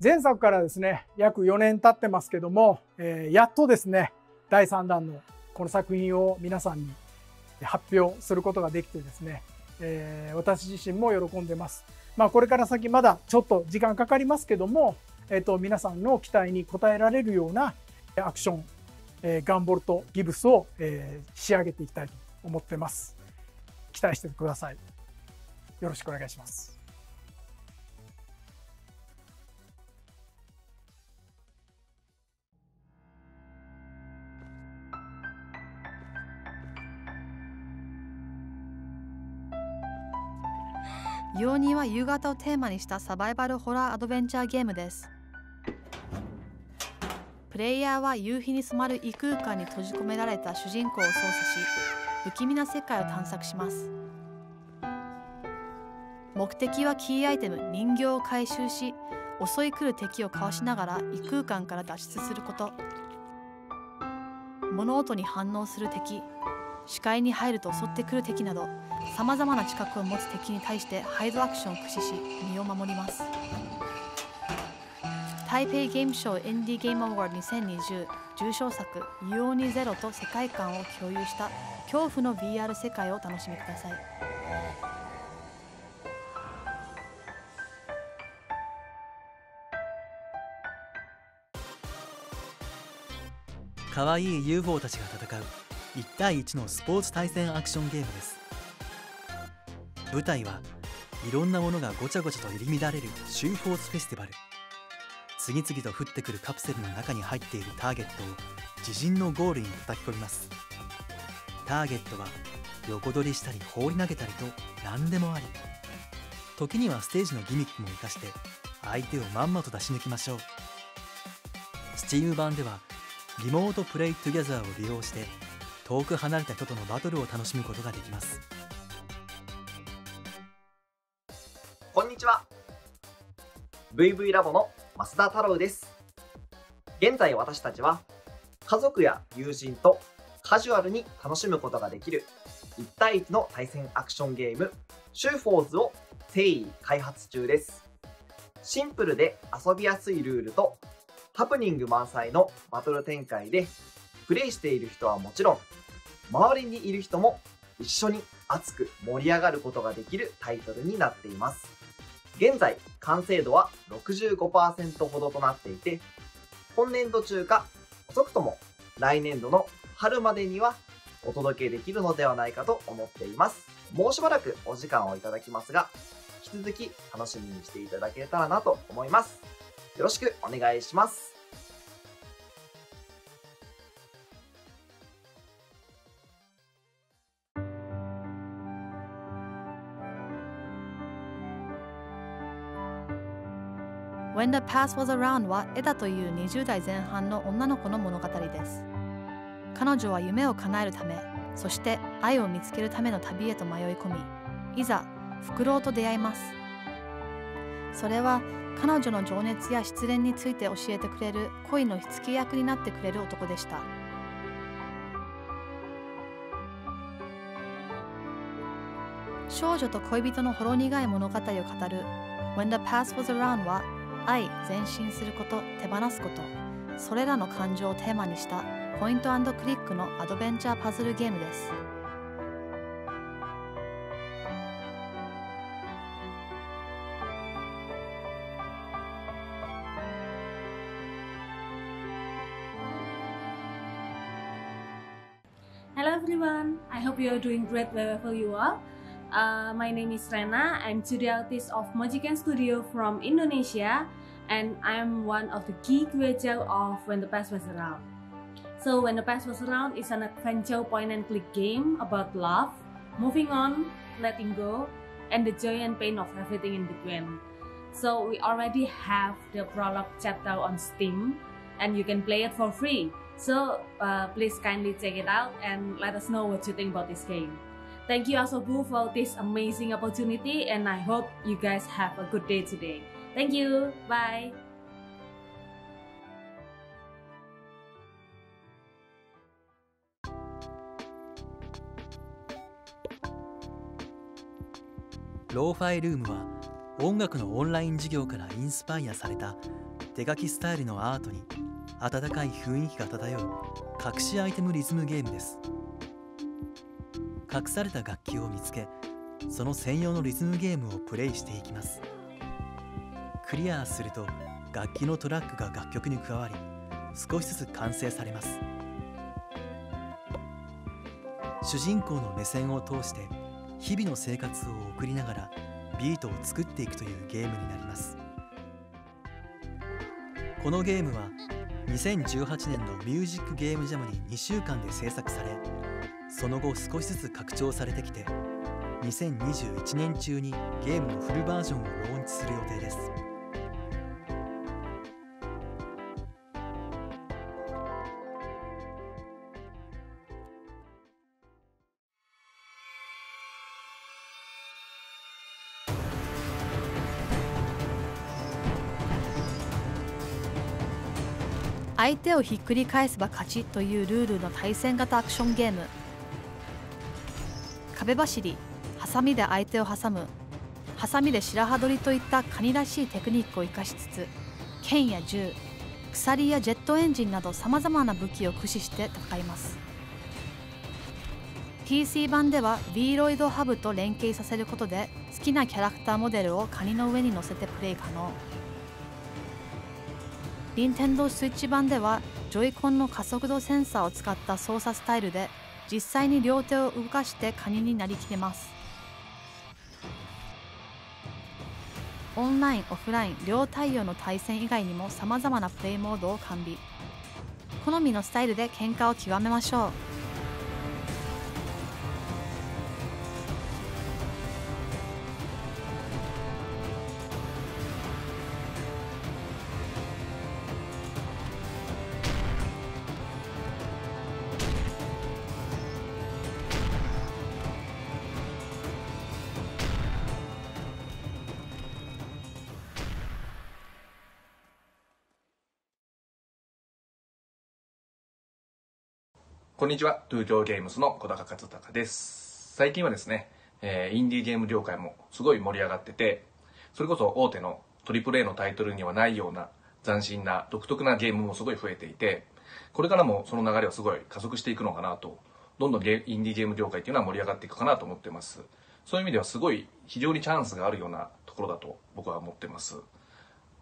Speaker 18: 前作からですね、約4年経ってますけども、やっとですね、第3弾のこの作品を皆さんに発表することができてですね、私自身も喜んでます。これから先まだちょっと時間かかりますけども、皆さんの期待に応えられるようなアクション、ガンボルトギブスを、仕上げていきたいと思ってます。期待してください。よろしくお願いします。
Speaker 3: ヨーニは夕方をテーマにしたサバイバルホラーアドベンチャーゲームです。プレイヤーは夕日に染まる異空間に閉じ込められた主人公を操作し、不気味な世界を探索します。目的はキーアイテム人形を回収し、襲い来る敵をかわしながら異空間から脱出すること。物音に反応する敵、視界に入ると襲ってくる敵など、さまざまな知覚を持つ敵に対してハイドアクションを駆使し身を守ります。台北ゲームショーインディーゲームアワード2020重賞作「ユオニゼロ」と世界観を共有した恐怖の VR 世界をお楽しみください。
Speaker 2: かわいい UFO たちが戦う1対1のスポーツ対戦アクションゲームです。舞台はいろんなものがごちゃごちゃと入り乱れるシューフォーツフェスティバル。次々と降ってくるカプセルの中に入っているターゲットを自陣のゴールに叩き込みます。ターゲットは横取りしたり放り投げたりと何でもあり、時にはステージのギミックも生かして相手をまんまと出し抜きましょう。 Steam 版ではリモートプレイトゥギャザーを利用して遠く離れた人とのバトルを楽しむことができます。
Speaker 19: こんにちは。 VV ラボの増田太郎です。現在私たちは家族や友人とカジュアルに楽しむことができる1対1の対戦アクションゲームシューフォーズを誠意開発中です。シンプルで遊びやすいルールとハプニング満載のバトル展開で、プレイしている人はもちろん周りにいる人も一緒に熱く盛り上がることができるタイトルになっています。現在完成度は 65% ほどとなっていて、今年度中か遅くとも来年度の春までにはお届けできるのではないかと思っています。もうしばらくお時間をいただきますが、引き続き楽しみにしていただけたらなと思います。よろしくお願いします。
Speaker 3: When the Past Was Around はエダという20代前半の女の子の物語です。彼女は夢を叶えるため、そして愛を見つけるための旅へと迷い込み、いざフクロウと出会います。それは彼女の情熱や失恋について教えてくれる恋の火付け役になってくれる男でした。少女と恋人のほろ苦い物語を語る When the Past Was Around は愛、前進すること、手放すこと、それらの感情をテーマにしたポイント&クリックのアドベンチャーパズルゲームです。
Speaker 1: Hello everyone, I hope you are doing great wherever you are. My name is Rena. I'm studio artist of Mojiken Studio from Indonesia, and I'm one of the key creators of When the Past Was Around. So When the Past Was Around is an adventure point-and-click game about love, moving on, letting go, and the joy and pain of everything in between. So we already have the prologue chapter on Steam, and you can play it for free. So please kindly check it out and let us know what you think about this game. Thank you Asobu for this amazing opportunity, and I hope you guys have a good day today. Thank you. Bye.
Speaker 2: ローファイルームは音楽のオンライン授業からインスパイアされた手書きスタイルのアートに温かい雰囲気が漂う隠しアイテムリズムゲームです。隠された楽器を見つけ、その専用のリズムゲームをプレイしていきます。クリアすると楽器のトラックが楽曲に加わり、少しずつ完成されます。主人公の目線を通して日々の生活を送りながらビートを作っていくというゲームになります。このゲームは2018年のミュージックゲームジャムに2週間で制作され、その後少しずつ拡張されてきて、2021年中にゲームのフルバージョンをローンチする予定です。
Speaker 3: 相手をひっくり返せば勝ちというルールの対戦型アクションゲーム。壁走り、ハサミで相手を挟む、ハサミで白羽取りといったカニらしいテクニックを生かしつつ、剣や銃、鎖やジェットエンジンなどさまざまな武器を駆使して戦います。PC 版では V ロイドハブと連携させることで好きなキャラクターモデルをカニの上に乗せてプレイ可能。Nintendo Switch 版ではジョイコンの加速度センサーを使った操作スタイルで実際に両手を動かしてカニになりきれます。オンライン、オフライン両対応の対戦以外にもさまざまなプレイモードを完備。好みのスタイルで喧嘩を極めましょう。
Speaker 4: こんにちは、東京ゲームズの小高勝孝です。最近はですね、インディーゲーム業界もすごい盛り上がってて、それこそ大手の AAA のタイトルにはないような斬新な独特なゲームもすごい増えていて、これからもその流れはすごい加速していくのかなとどんどんインディーゲーム業界っていうのは盛り上がっていくかなと思ってます。そういう意味ではすごい非常にチャンスがあるようなところだと僕は思ってます。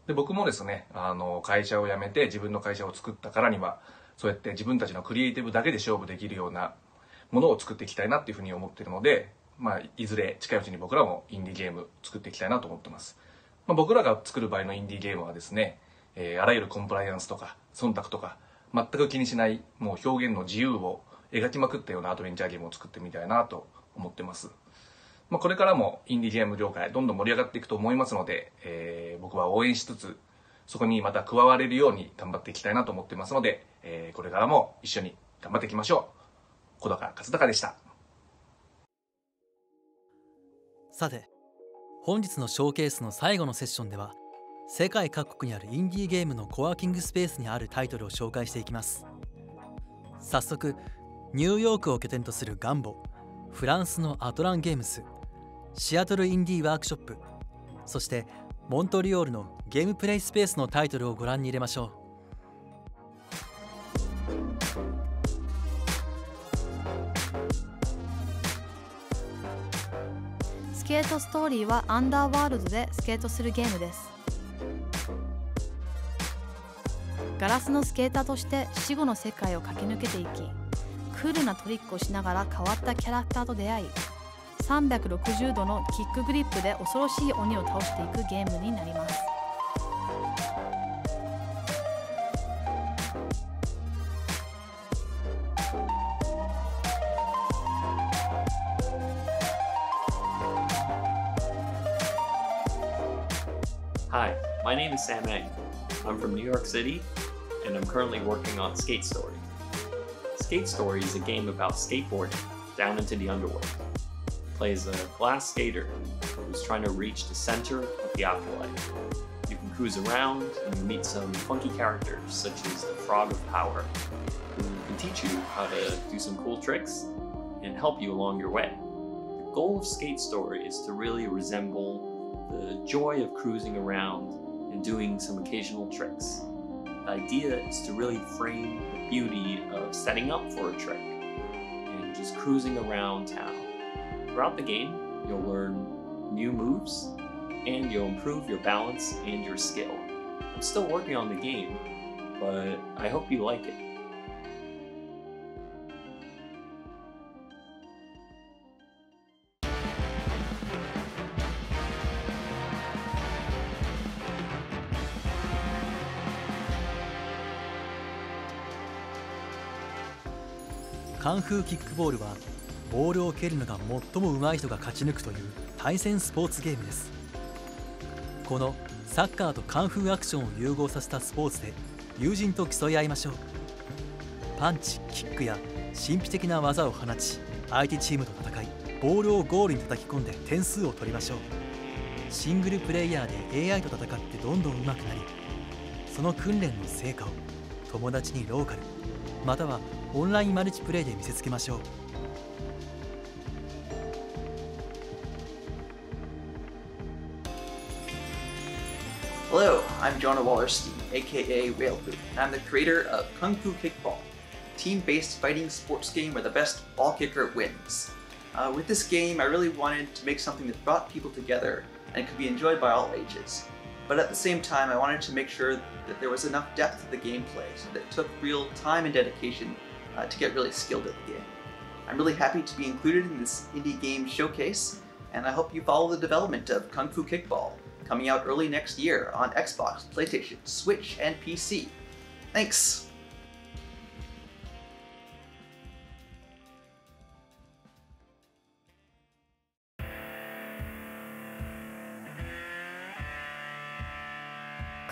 Speaker 4: で、僕もですね、会社を辞めて自分の会社を作ったからには、そうやって自分たちのクリエイティブだけで勝負できるようなものを作っていきたいなっていうふうに思っているので、いずれ近いうちに僕らもインディーゲーム作っていきたいなと思ってます。僕らが作る場合のインディーゲームはですね、あらゆるコンプライアンスとか忖度とか全く気にしない、もう表現の自由を描きまくったようなアドベンチャーゲームを作ってみたいなと思ってます。これからもインディーゲーム業界どんどん盛り上がっていくと思いますので、僕は応援しつつそこにまた加われるように頑張っていきたいなと思ってますので、これからも一緒に頑張っていきましょう。小高勝孝でした。
Speaker 2: さて、本日のショーケースの最後のセッションでは、世界各国にあるインディーゲームのコワーキングスペースにあるタイトルを紹介していきます。早速、ニューヨークを拠点とするガンボ、フランスのアトランゲームス、シアトルインディーワークショップ、そしてモントリオールのゲームプレイスペースのタイトルをご覧に入れましょう。
Speaker 3: スケートストーリーはアンダーワールドでスケートするゲームです。ガラスのスケーターとして死後の世界を駆け抜けていき、クールなトリックをしながら変わったキャラクターと出会い、360度のキックグリップで恐ろしい鬼を倒していくゲームになります。
Speaker 20: Hi, my name is Sam Eng. I'm from New York City, and I'm currently working on Skate Story. Skate Story is a game about skateboarding down into the underworld. It plays a glass skater who's trying to reach the center of the afterlife. You can cruise around and you meet some funky characters such as the Frog of Power, who can teach you how to do some cool tricks and help you along your way. The goal of Skate Story is to really resemble the joy of cruising around and doing some occasional tricks. The idea is to really frame the beauty of setting up for a trick and just cruising around town. Throughout the game, you'll learn new moves and you'll improve your balance and your skill. I'm still working on the game, but I hope you like it.
Speaker 2: カンフーキックボールはボールを蹴るのが最も上手い人が勝ち抜くという対戦スポーツゲームです。このサッカーとカンフーアクションを融合させたスポーツで友人と競い合いましょう。パンチ、キックや神秘的な技を放ち、相手チームと戦い、ボールをゴールに叩き込んで点数を取りましょう。シングルプレイヤーで AI と戦ってどんどん上手くなり、その訓練の成果を友達にローカルまたはオンラインマルチプレイで見せつけましょう。
Speaker 21: Hello, I'm Jonah Wallerstein, aka Railfu, and I'm the creator of Kung Fu Kickball, a team-based fighting sports game where the best ball kicker wins. With this game, I really wanted to make something that brought people together and could be enjoyed by all ages. But at the same time, I wanted to make sure that there was enough depth to the gameplay, so that it took real time and dedication to get really skilled at the game. I'm really happy to be included in this indie game showcase, and I hope you follow the development of Kung Fu Kickball, coming out early next year on Xbox, PlayStation, Switch, and PC. Thanks!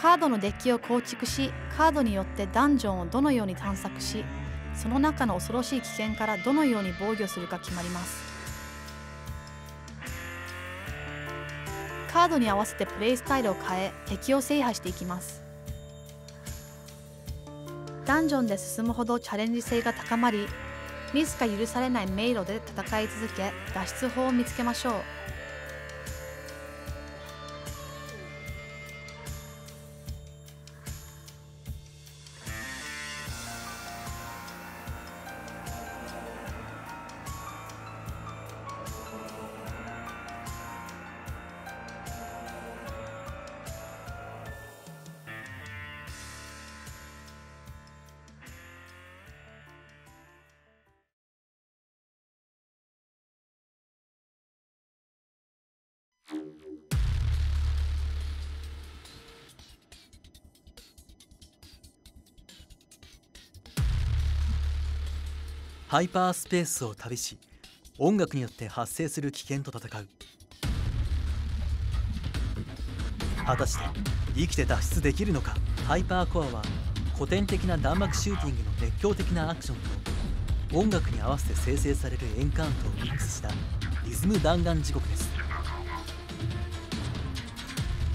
Speaker 3: カードのデッキを構築し、カードによってダンジョンをどのように探索し、その中の恐ろしい危険からどのように防御するか決まります。カードに合わせてプレイスタイルを変え、敵を制覇していきます。ダンジョンで進むほどチャレンジ性が高まり、ミスが許されない迷路で戦い続け、脱出法を見つけましょう。
Speaker 2: ハイパースペースを旅し、音楽によって発生する危険と戦う。果たして生きて脱出できるのか。ハイパーコアは古典的な弾幕シューティングの熱狂的なアクションと音楽に合わせて生成されるエンカウントをミックスしたリズム弾丸地獄です。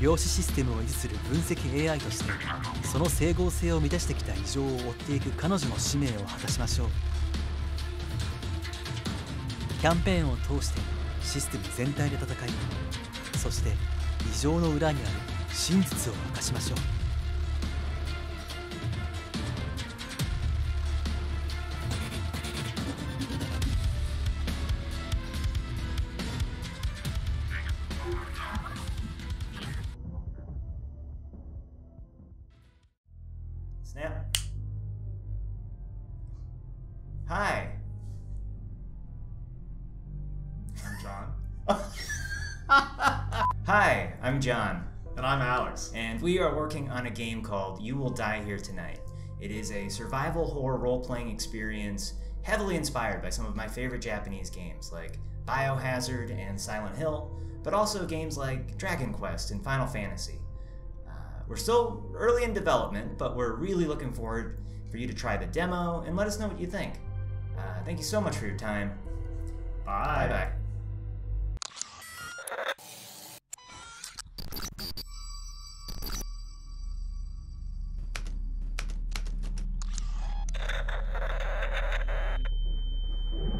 Speaker 2: 量子システムを維持する分析 AI としてその整合性を満たしてきた異常を追っていく彼女の使命を果たしましょう。キャンペーンを通してシステム全体で戦い、そして異常の裏にある真実を明かしましょう。
Speaker 5: Snap. Hi. I'm John. Hi, I'm John.
Speaker 10: And I'm Alex.
Speaker 5: And we are working on a game called You Will Die Here Tonight. It is a survival horror role-playing experience heavily inspired by some of my favorite Japanese games like Biohazard and Silent Hill, but also games like Dragon Quest and Final Fantasy. We're still early in development, but we're really looking forward for you to try the demo and let us know what you think. Thank you so much for your time.
Speaker 10: Bye.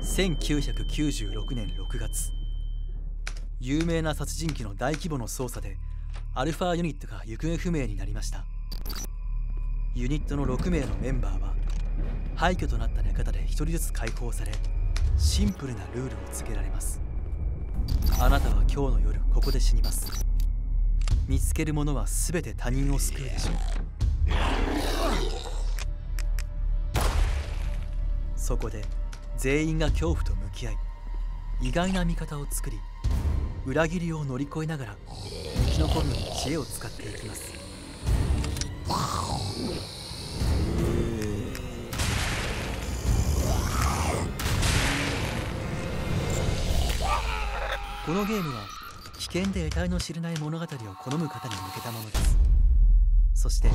Speaker 5: Bye-bye.1996
Speaker 2: 年6月、有名な殺人鬼の大規模の捜査でアルファユニットが行方不明になりました。ユニットの6名のメンバーは廃墟となった寝方で1人ずつ解放され、シンプルなルールを告げられます。あなたは今日の夜ここで死にます。見つけるものは全て他人を救うでしょう。そこで全員が恐怖と向き合い、意外な味方を作り、裏切りを乗り越えながら生き残るのに知恵を使っていきます。このゲームは危険で得体の知れない物語を好む方に向けたものです。そして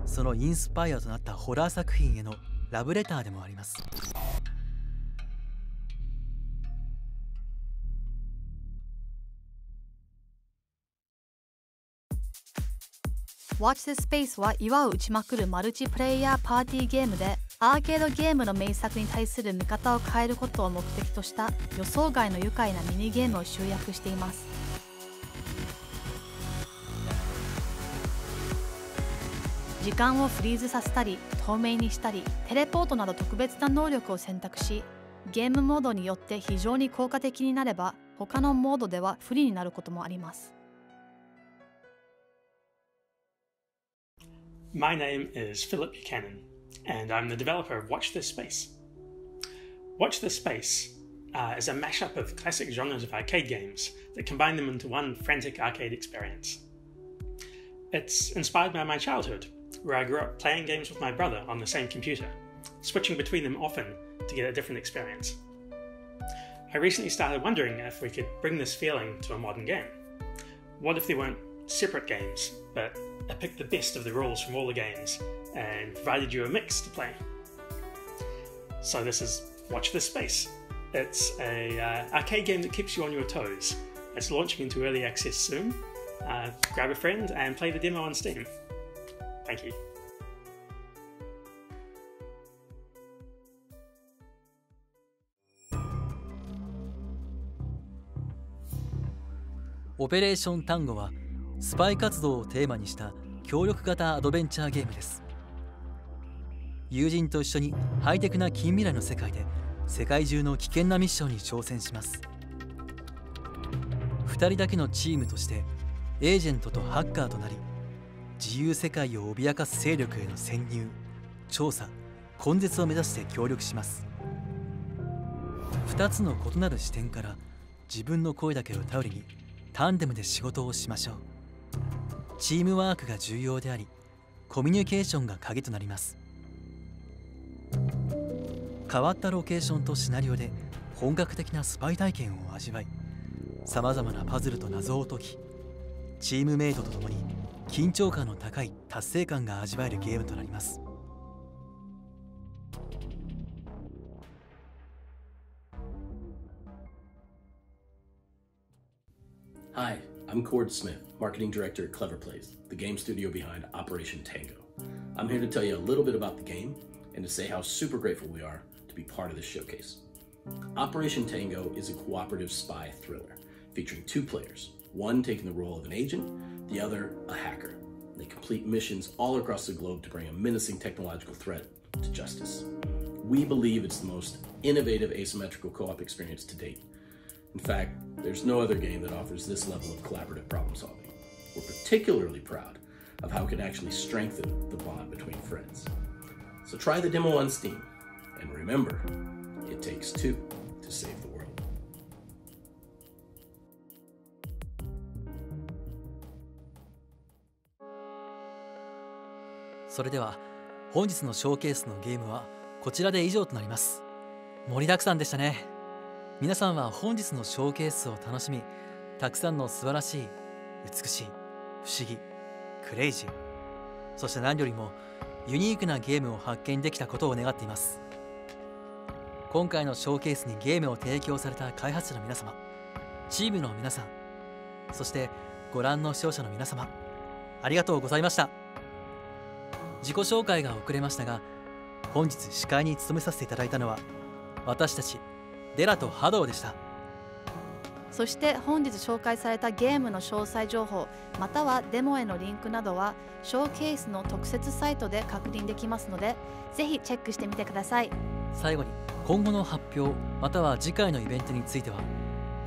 Speaker 2: そのインスパイアとなったホラー作品へのラブレターでもあります。
Speaker 3: Watch the Space は岩を打ちまくるマルチプレイヤーパーティーゲームで、アーケードゲームの名作に対する見方を変えることを目的とした予想外の愉快なミニゲームを集約しています。時間をフリーズさせたり透明にしたり、テレポートなど特別な能力を選択し、ゲームモードによって非常に効果的になれば他のモードでは不利になることもあります。
Speaker 6: My name is Philip Buchanan, and I'm the developer of Watch This Space. Watch This Space is a mashup of classic genres of arcade games that combine them into one frantic arcade experience. It's inspired by my childhood, where I grew up playing games with my brother on the same computer, switching between them often to get a different experience. I recently started wondering if we could bring this feeling to a modern game. What if they weren't separate games, but I picked the best of the rules from all the games and provided you a mix to play? So this is Watch This Space. It's an arcade game that keeps you on your toes. It's launching into early access soon. Grab a friend and play the demo on Steam. Thank you.
Speaker 2: オペレーションタンゴはスパイ活動をテーマにした協力型アドベンチャーゲームです。友人と一緒にハイテクな近未来の世界で世界中の危険なミッションに挑戦します。2人だけのチームとしてエージェントとハッカーとなり、自由世界を脅かす勢力への潜入、調査、根絶を目指して協力します。2つの異なる視点から自分の声だけを頼りにタンデムで仕事をしましょう。チームワークが重要であり、コミュニケーションが鍵となります。変わったロケーションとシナリオで本格的なスパイ体験を味わい、さまざまなパズルと謎を解き、チームメイトと共に緊張感の高い達成感が味わえるゲームとなります。
Speaker 7: Hi, I'm Cord Smith, Marketing Director at Clever Plays, the game studio behind Operation Tango. I'm here to tell you a little bit about the game and to say how super grateful we are to be part of this showcase. Operation Tango is a cooperative spy thriller featuring two players, one taking the role of an agent, the other a hacker. They complete missions all across the globe to bring a menacing technological threat to justice. We believe it's the most innovative asymmetrical co-op experience to date. In fact, there's no other game that offers this level of collaborative problem solving. We're particularly proud of how it can actually strengthen the bond between friends. So try the demo on Steam, and remember, it takes two to save the world.
Speaker 2: それでは本日のショーケースのゲームはこちらで以上となります。盛りだくさんでしたね。皆さんは本日のショーケースを楽しみ、たくさんの素晴らしい、美しい、不思議、クレイジー、そして何よりもユニークなゲームを発見できたことを願っています。今回のショーケースにゲームを提供された開発者の皆様、チームの皆さん、そしてご覧の視聴者の皆様、ありがとうございました。自己紹介が遅れましたが、本日司会に務めさせていただいたのは私たちデラとハドウでした。
Speaker 3: そして本日紹介されたゲームの詳細情報またはデモへのリンクなどはショーケースの特設サイトで確認できますので、ぜひチェックしてみてください。
Speaker 2: 最後に今後の発表または次回のイベントについては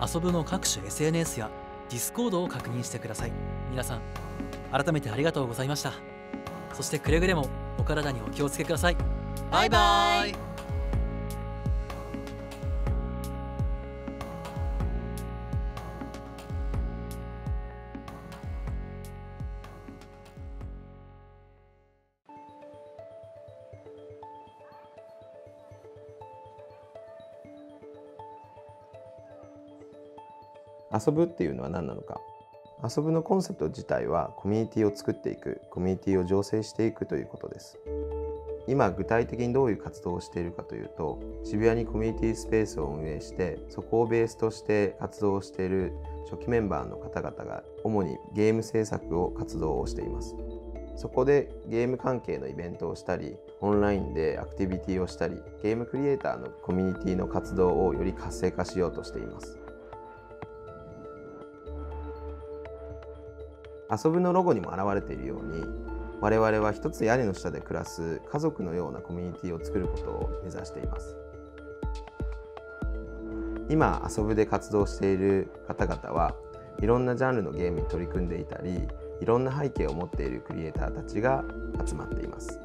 Speaker 2: 遊ぶの各種 SNS や Discord を確認してください。皆さん改めてありがとうございました。そしてくれぐれもお体にお気をつけください。バイバイ。
Speaker 8: 遊ぶっていうのは何なのか。遊ぶのコンセプト自体はコミュニティを作っていく、コミュニティを醸成していくということです。今具体的にどういう活動をしているかというと、渋谷にコミュニティスペースを運営してそこをベースとして活動をしている初期メンバーの方々が主にゲーム制作を活動をしています。そこでゲーム関係のイベントをしたり、オンラインでアクティビティをしたり、ゲームクリエイターのコミュニティの活動をより活性化しようとしています。遊ぶのロゴにも表れているように、我々は一つ屋根の下で暮らす家族のようなコミュニティを作ることを目指しています。今遊ぶで活動している方々はいろんなジャンルのゲームに取り組んでいたり、いろんな背景を持っているクリエイターたちが集まっています。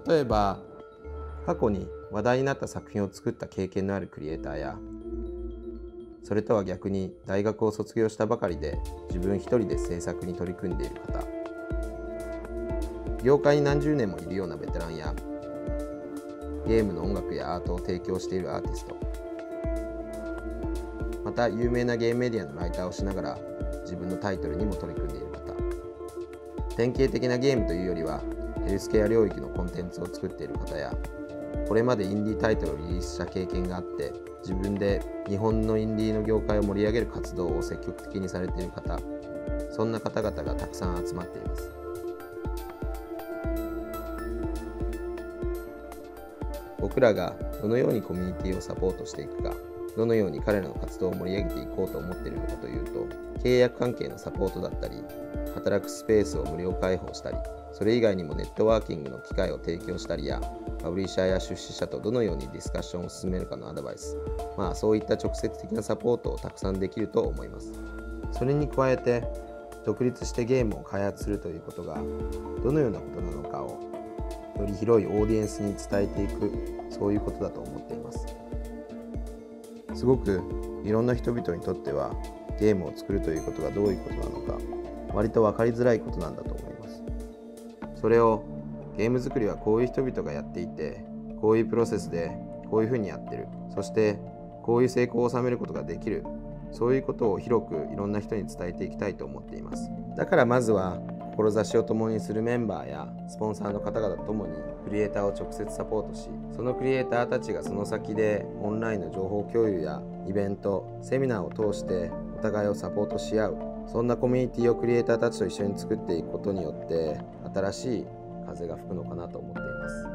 Speaker 8: 例えば過去に話題になった作品を作った経験のあるクリエイターや、それとは逆に大学を卒業したばかりで自分一人で制作に取り組んでいる方、業界に何十年もいるようなベテランや、ゲームの音楽やアートを提供しているアーティスト、また有名なゲームメディアのライターをしながら自分のタイトルにも取り組んでいる方、典型的なゲームというよりはヘルスケア領域のコンテンツを作っている方や、これまでインディータイトルをリリースした経験があって自分で日本のインディーの業界を盛り上げる活動を積極的にされている方、そんな方々がたくさん集まっています。僕らがどのようにコミュニティをサポートしていくか、どのように彼らの活動を盛り上げていこうと思っているのかというと、契約関係のサポートだったり、働くスペースを無料開放したり、それ以外にもネットワーキングの機会を提供したりや、パブリッシャーや出資者とどのようにディスカッションを進めるかのアドバイス、そういった直接的なサポートをたくさんできると思います。それに加えて独立してゲームを開発するということがどのようなことなのかをより広いオーディエンスに伝えていく、そういうことだと思っています。すごくいろんな人々にとってはゲームを作るということがどういうことなのか、割と分かりづらいことなんだと思います。それをゲーム作りはこういう人々がやっていて、こういうプロセスでこういうふうにやってる、そしてこういう成功を収めることができる、そういうことを広くいろんな人に伝えていきたいと思っています。だからまずは志を共にするメンバーやスポンサーの方々と共にクリエイターを直接サポートし、そのクリエイターたちがその先でオンラインの情報共有やイベント、セミナーを通してお互いをサポートし合う、そんなコミュニティをクリエイターたちと一緒に作っていくことによって新しい風が吹くのかなと思っています。